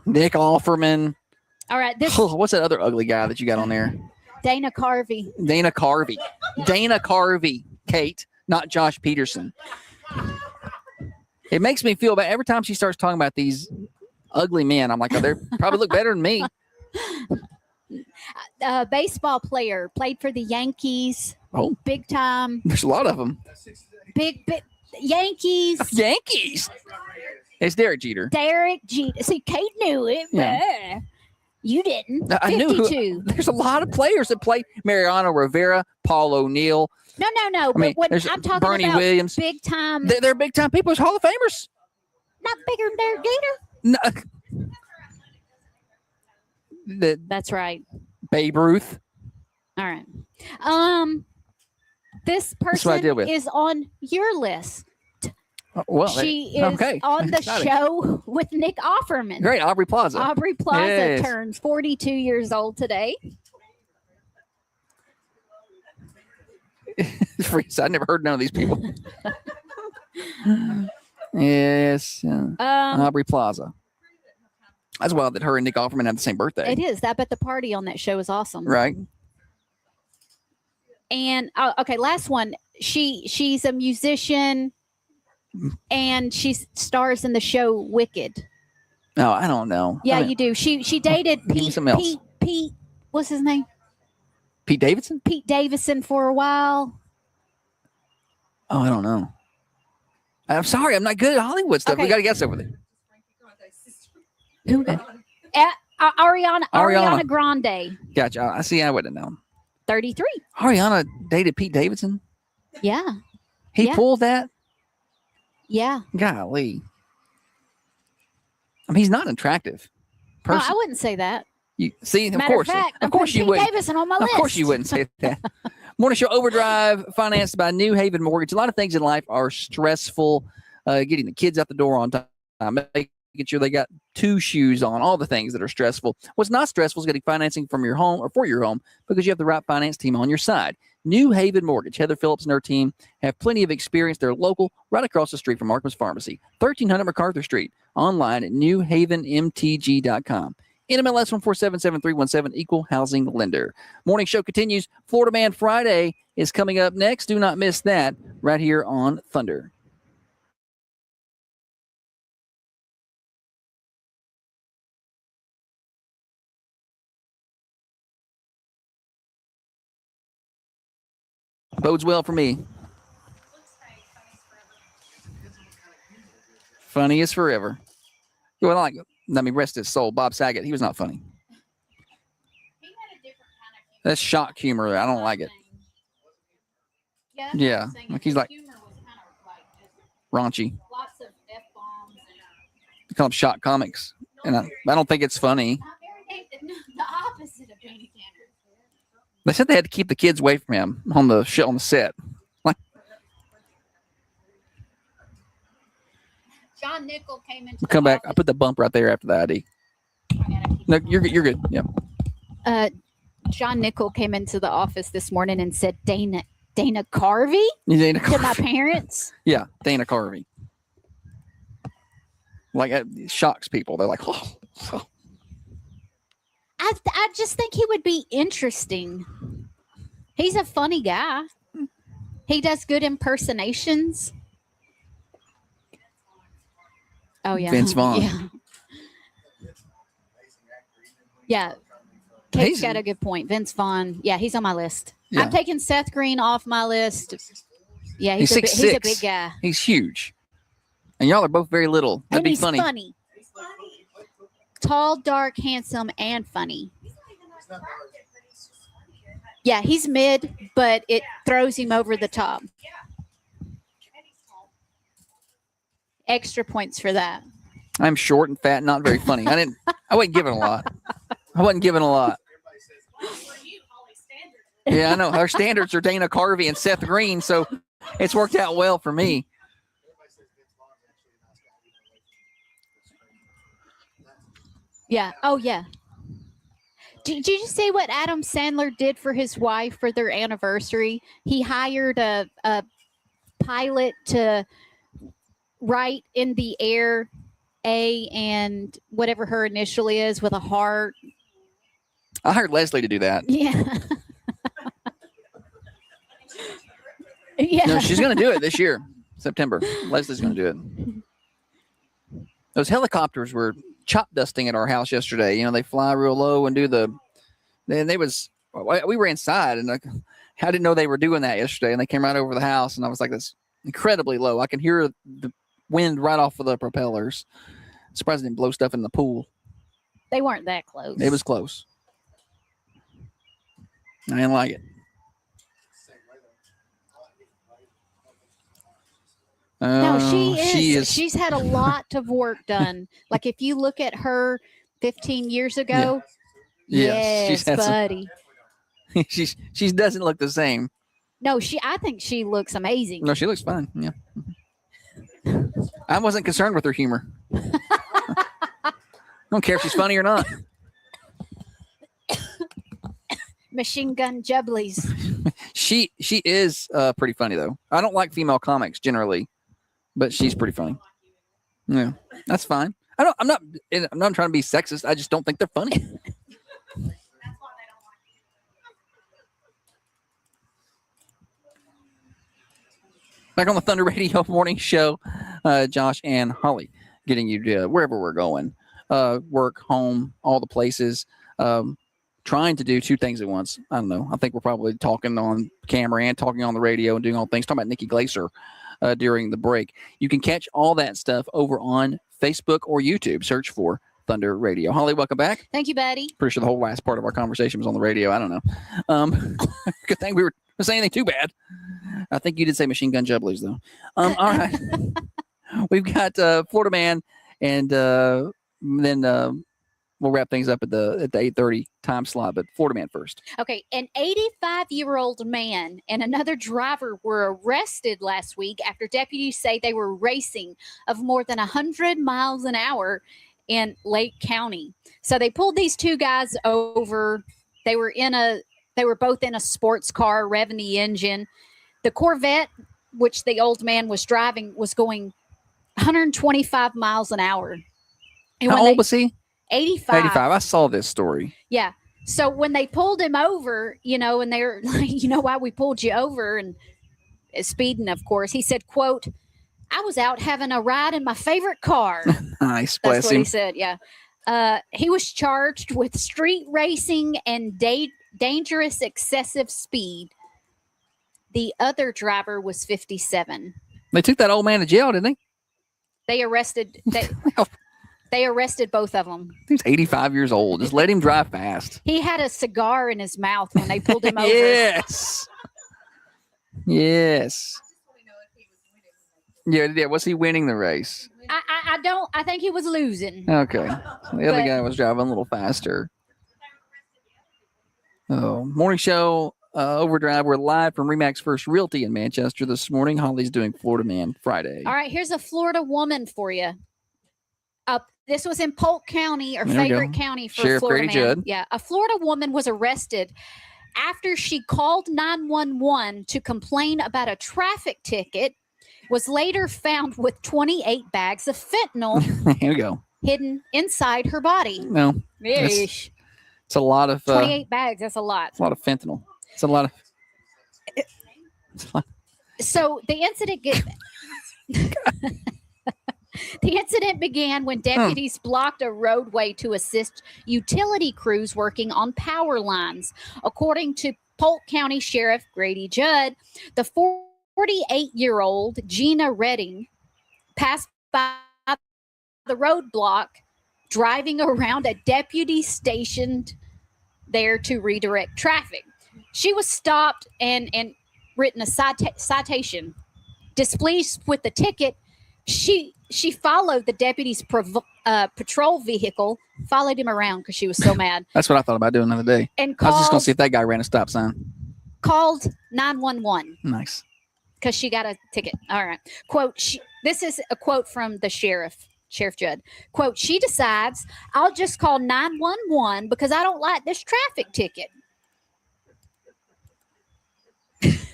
Nick Offerman. All right. What's that other ugly guy that you got on there? Dana Carvey. Dana Carvey. Kate, not Josh Peterson. It makes me feel bad every time she starts talking about these ugly men. I'm like, oh, they probably look better than me. Baseball player, played for the Yankees. Oh, big time. There's a lot of them. Big Yankees. Yankees. It's Derek Jeter. Derek Jeter. See, Kate knew it. Yeah. You didn't. I 52. knew. There's a lot of players that play. Mariano Rivera, Paul O'Neill. No. I mean, But there's I'm talking Bernie about Williams. big time. They're big time people. It's Hall of Famers. Not bigger than Derek Jeter. No. That's right. Babe Ruth. All right. This person is on your list. Well, she is on the show with Nick Offerman. Great, Aubrey Plaza. Aubrey Plaza yes. turns 42 years old today. I never heard none of these people. Yes. Aubrey Plaza. That's wild that her and Nick Offerman have the same birthday. It is. I bet the party on that show is awesome. Right. And okay, last one. She's a musician, and she stars in the show Wicked. No, I don't know. Yeah, you do. She dated Pete. What's his name? Pete Davidson. Pete Davidson for a while. Oh, I don't know. I'm sorry, I'm not good at Hollywood stuff. Okay. We got to guess over there. Who? Ariana Grande. Gotcha. I see. I wouldn't know. 33. Ariana dated Pete Davidson. Yeah. He pulled that. Yeah. Golly. I mean, he's not an attractive person. I wouldn't say that. You see, of Matter course, of fact, of course you would. Davidson on my list. Of course you wouldn't say that. Morning Show Overdrive, financed by New Haven Mortgage. A lot of things in life are stressful. Getting the kids out the door on time, making sure they got 2 shoes on, all the things that are stressful. What's not stressful is getting financing from your home or for your home because you have the right finance team on your side. New Haven Mortgage. Heather Phillips and her team have plenty of experience. They're local, right across the street from Markman's Pharmacy, 1300 MacArthur Street, online at newhavenmtg.com. NMLS 1477317, Equal Housing Lender. Morning Show continues. Florida Man Friday is coming up next. Do not miss that right here on Thunder. Bodes well for me. Funny as forever. Well, let me rest his soul. Bob Saget, he was not funny. That's shock humor. I don't like it. Yeah, like he's like raunchy. Lots of F-bombs. They call them shock comics, and I don't think it's funny. The opposite of Danny Tanner. They said they had to keep the kids away from him on the set. Like John Nickel came into come back. I put the bump right there after the ID. No, you're good. You're good. Yeah. John Nickel came into the office this morning and said, Dana Carvey? Dana Carvey. To my parents? Yeah, Dana Carvey. Like it shocks people. They're like, oh. I just think he would be interesting. He's a funny guy. He does good impersonations. Oh yeah, Vince Vaughn. Yeah. Yeah. Kate's got a good point. Vince Vaughn. Yeah, he's on my list. Yeah. I'm taking Seth Green off my list. Yeah, he's a big guy. He's huge. And y'all are both very little. That'd be funny. Funny. Tall, dark, handsome, and funny. Yeah, he's mid, but it throws him over the top. Extra points for that. I'm short and fat, not very funny. I wasn't given a lot. Yeah, I know. Our standards are Dana Carvey and Seth Green, so it's worked out well for me. Yeah. Oh, yeah. Did you see what Adam Sandler did for his wife for their anniversary? He hired a pilot to write in the air A and whatever her initial is with a heart. I hired Leslie to do that. Yeah. Yeah. No, she's going to do it this year, September. Leslie's going to do it. Those helicopters were chop dusting at our house yesterday. You know, they fly real low and do we were inside and I didn't know they were doing that yesterday. And they came right over the house and I was like, that's incredibly low. I can hear the wind right off of the propellers. Surprised it didn't blow stuff in the pool. They weren't that close. It was close. I didn't like it. No, she is. She's had a lot of work done. Like if you look at her 15 years ago, yes, buddy. She doesn't look the same. No, I think she looks amazing. No, she looks fine. Yeah. I wasn't concerned with her humor. I don't care if she's funny or not. Machine Gun Jubblies. She is pretty funny though. I don't like female comics generally, but she's pretty funny. Yeah, that's fine. I'm not trying to be sexist. I just don't think they're funny. Back on the Thunder Radio Morning Show, Josh and Holly getting you to wherever we're going, work, home, all the places. Trying to do two things at once. I don't know. I think we're probably talking on camera and talking on the radio and doing all things. Talking about Nikki Glaser during the break. You can catch all that stuff over on Facebook or YouTube. Search for Thunder Radio. Holly, welcome back. Thank you, buddy. Pretty sure the whole last part of our conversation was on the radio. I don't know. Good thing we were saying anything too bad. I think you did say Machine Gun Jubblies, though. All right. We've got Florida Man, and then we'll wrap things up at the 8:30 time slot, but Florida Man first. Okay, an 85-year-old man and another driver were arrested last week after deputies say they were racing of more than 100 miles an hour in Lake County. So they pulled these two guys over. They were both in a sports car revving the engine. The Corvette, which the old man was driving, was going 125 miles an hour. And how old was he? 85. 85. I saw this story. Yeah. So when they pulled him over, and they're like, you know why we pulled you over, and speeding, of course, he said, quote, "I was out having a ride in my favorite car." Nice. That's what he said. Yeah. He was charged with street racing and dangerous excessive speed. The other driver was 57. They took that old man to jail, didn't they? They arrested both of them. He's 85 years old. Just let him drive fast. He had a cigar in his mouth when they pulled him over. Yes. Yes. Yeah. Was he winning the race? I think he was losing. Okay. The other guy was driving a little faster. Oh, morning show. Overdrive. We're live from Remax First Realty in Manchester this morning. Holly's doing Florida Man Friday. All right, here's a Florida woman for you. This was in Polk County, or favorite county for Sheriff Florida Grady man. Judd. Yeah, a Florida woman was arrested after she called 911 to complain about a traffic ticket. Was later found with 28 bags of fentanyl. Here we go. Hidden inside her body. No, it's a lot of 28 bags. That's a lot. It's a lot of fentanyl. It's a lot of. So the incident The incident began when deputies blocked a roadway to assist utility crews working on power lines. According to Polk County Sheriff Grady Judd, the 48-year-old Gina Redding passed by the roadblock driving around a deputy stationed there to redirect traffic. She was stopped and written a citation. Displeased with the ticket, she followed the deputy's patrol vehicle, followed him around because she was so mad. That's what I thought about doing the other day. And I was just going to see if that guy ran a stop sign. Called 911. Nice. Because she got a ticket. All right. Quote, this is a quote from the Sheriff Judd. Quote, "She decides, I'll just call 911 because I don't like this traffic ticket."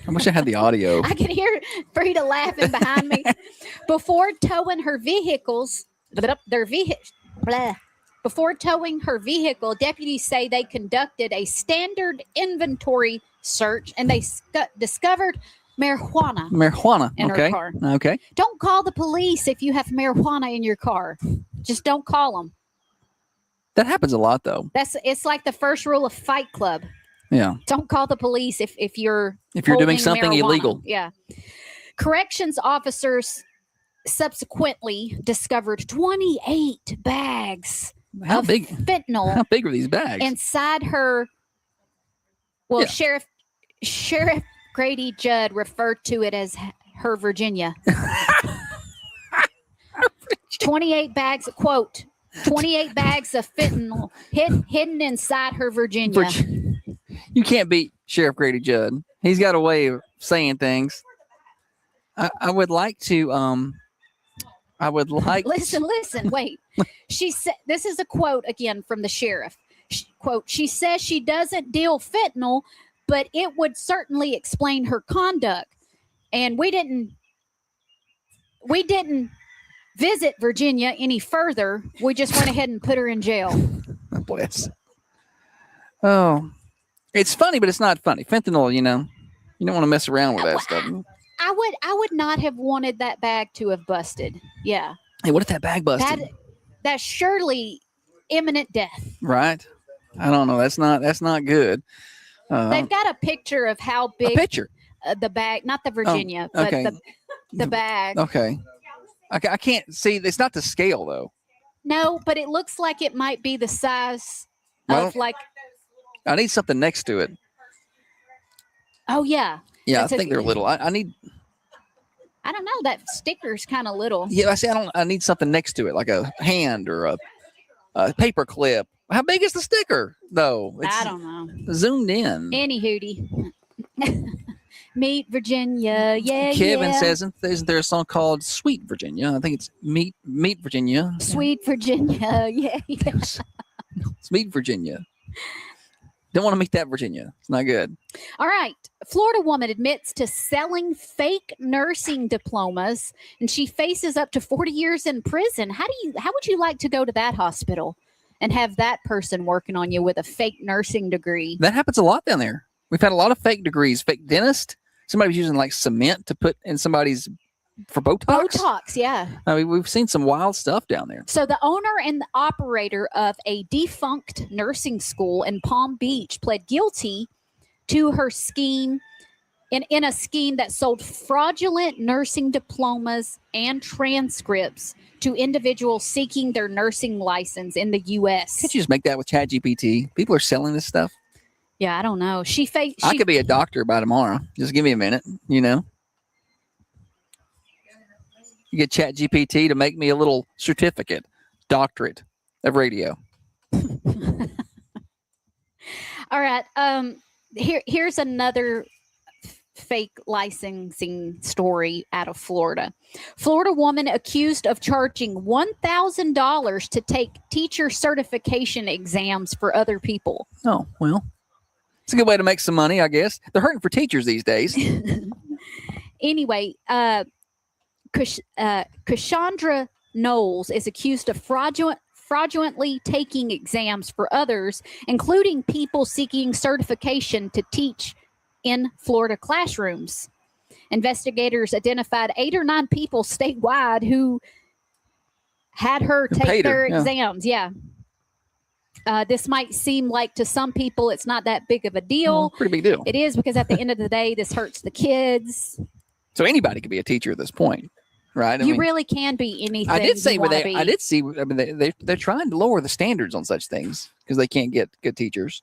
I wish I had the audio. I can hear Frida laughing behind me. Before towing her vehicle, deputies say they conducted a standard inventory search and they discovered marijuana in her car. Okay. Don't call the police if you have marijuana in your car. Just don't call them. That happens a lot, though. It's like the first rule of Fight Club. Yeah. Don't call the police if you're doing something marijuana. illegal. Yeah. Corrections officers subsequently discovered 28 bags of fentanyl. How big are these bags? Inside her. Well, yeah. Sheriff Grady Judd referred to it as her Virginia. 28 bags, quote, 28 bags of fentanyl hidden inside her Virginia. You can't beat Sheriff Grady Judd. He's got a way of saying things. I would like to. Listen. Wait. She said, this is a quote again from the sheriff. Quote, she says she doesn't deal fentanyl, but it would certainly explain her conduct. And we didn't visit Virginia any further. We just went ahead and put her in jail. Bless. Oh, it's funny, but it's not funny. Fentanyl, you don't want to mess around with that stuff. I would not have wanted that bag to have busted. Yeah. Hey, what if that bag busted? That's surely imminent death. Right. I don't know. That's not good. They've got a picture of how big a picture. The bag, not the Virginia, okay. but the bag. Okay. I can't see. It's not the scale though. No, but it looks like it might be the size of like. I need something next to it. Oh yeah. Yeah, I think they're little. I need. I don't know. That sticker's kind of little. Yeah, I need something next to it, like a hand or a paper clip. How big is the sticker, though? I don't know. Zoomed in. Any hootie. Meet Virginia, yeah. Kevin says, isn't there a song called "Sweet Virginia"? I think it's Meet Virginia. Sweet Virginia, yeah. Sweet Virginia. Don't want to meet that Virginia. It's not good. All right. Florida woman admits to selling fake nursing diplomas, and she faces up to 40 years in prison. How would you like to go to that hospital and have that person working on you with a fake nursing degree? That happens a lot down there. We've had a lot of fake degrees. Fake dentist. Somebody was using like cement to put in somebody's for Botox. Botox, yeah. I mean, we've seen some wild stuff down there. So the owner and the operator of a defunct nursing school in Palm Beach pled guilty to her scheme in a scheme that sold fraudulent nursing diplomas and transcripts to individuals seeking their nursing license in the U.S. Can't you just make that with ChatGPT? People are selling this stuff. Yeah, I don't know. I could be a doctor by tomorrow. Just give me a minute, You get ChatGPT to make me a little certificate, doctorate of radio. All right. Here's another fake licensing story out of Florida. Florida woman accused of charging $1,000 to take teacher certification exams for other people. Oh, well, it's a good way to make some money, I guess. They're hurting for teachers these days. Anyway, Cassandra Knowles is accused of fraudulently taking exams for others, including people seeking certification to teach in Florida classrooms. Investigators identified 8 or 9 people statewide who had her take their exams. Yeah. This might seem like to some people it's not that big of a deal. Pretty big deal. It is, because at the end of the day, this hurts the kids. So anybody could be a teacher at this point, right? You really can be anything. I did see they're trying to lower the standards on such things because they can't get good teachers.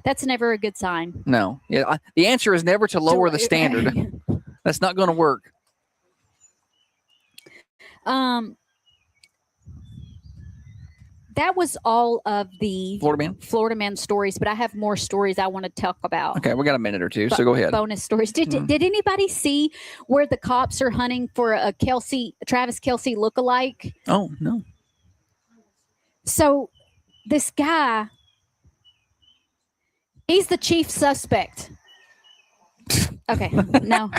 That's never a good sign. No. Yeah. The answer is never to lower the standard. That's not going to work. That was all of the Florida Man stories, but I have more stories I want to talk about. Okay, we got a minute or two, so go ahead. Bonus stories. Did anybody see where the cops are hunting for a Travis Kelce lookalike? Oh, no. So this guy, he's the chief suspect. Okay, no,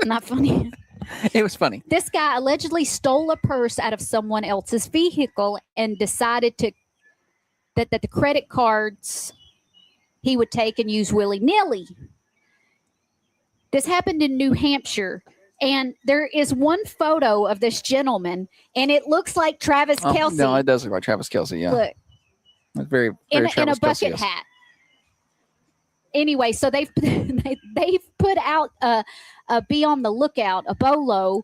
not funny. It was funny. This guy allegedly stole a purse out of someone else's vehicle and decided that the credit cards he would take and use willy-nilly. This happened in New Hampshire, and there is one photo of this gentleman, and it looks like Travis Kelce. No, it does look like Travis Kelce, yeah. Look, That's very, in very a Travis bucket Kelce-esque. hat. Anyway, so they've put out a be on the lookout, a bolo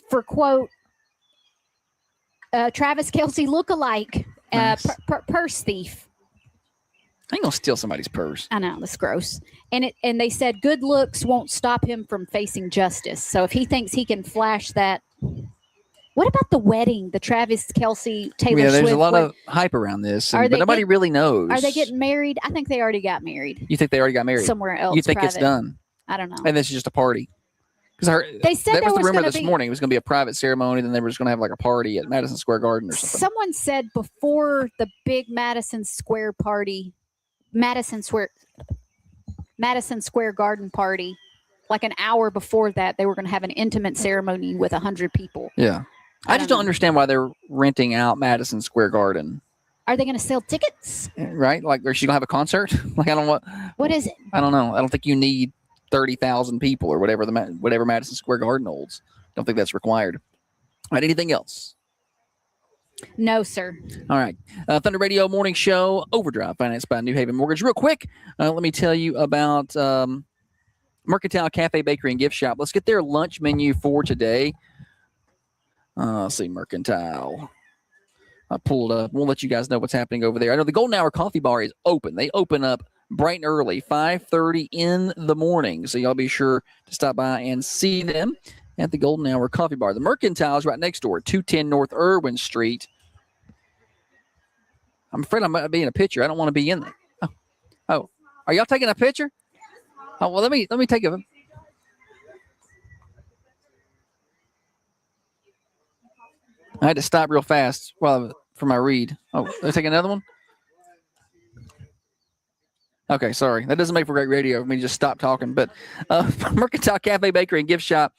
for quote Travis Kelce lookalike Nice. purse thief. I ain't gonna steal somebody's purse. I know, that's gross. And they said good looks won't stop him from facing justice. So if he thinks he can flash that. What about the wedding? The Travis Kelce Taylor Yeah, there's Swift a lot of hype around this, but nobody really knows. Are they getting married? I think they already got married. You think they already got married somewhere else? You think private. It's done? I don't know. And this is just a party. Because they said that was there the rumor gonna this morning. It was going to be a private ceremony, then they were just going to have like a party at Madison Square Garden or something. Someone said before the big Madison Square Garden party, like an hour before that, they were going to have an intimate ceremony with 100 people. Yeah. I just don't understand why they're renting out Madison Square Garden. Are they going to sell tickets? Right? Like, is she going to have a concert? Like, I don't know what is it? I don't know. I don't think you need 30,000 people or whatever whatever Madison Square Garden holds. Don't think that's required. All right, anything else? No, sir. All right. Thunder Radio Morning Show, Overdrive, financed by New Haven Mortgage. Real quick, let me tell you about Mercantile Cafe, Bakery, and Gift Shop. Let's get their lunch menu for today. Let's see, Mercantile. I pulled up. We'll let you guys know what's happening over there. I know the Golden Hour Coffee Bar is open. They open up bright and early, 5:30 in the morning. So y'all be sure to stop by and see them at the Golden Hour Coffee Bar. The Mercantile is right next door, 210 North Irwin Street. I'm afraid I might be in a picture. I don't want to be in there. Oh, are y'all taking a picture? Oh, well, let me take a. I had to stop real fast for my read. Oh, let's take another one. Okay, sorry. That doesn't make for great radio for me to just stop talking. But Mercantile Cafe, Bakery, and Gift Shop.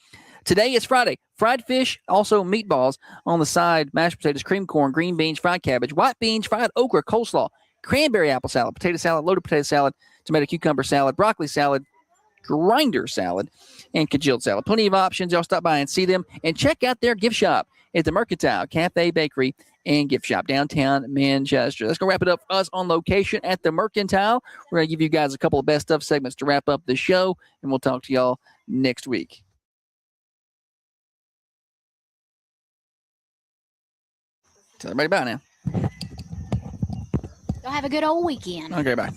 Today is Friday. Fried fish, also meatballs on the side, mashed potatoes, cream corn, green beans, fried cabbage, white beans, fried okra, coleslaw, cranberry apple salad, potato salad, loaded potato salad, tomato cucumber salad, broccoli salad, grinder salad, and congealed salad. Plenty of options. Y'all stop by and see them and check out their gift shop at the Mercantile Cafe, Bakery, and Gift Shop, downtown Manchester. Let's go wrap it up for us on location at the Mercantile. We're going to give you guys a couple of best of segments to wrap up the show, and we'll talk to y'all next week. Tell everybody bye now. Y'all have a good old weekend. Okay, bye.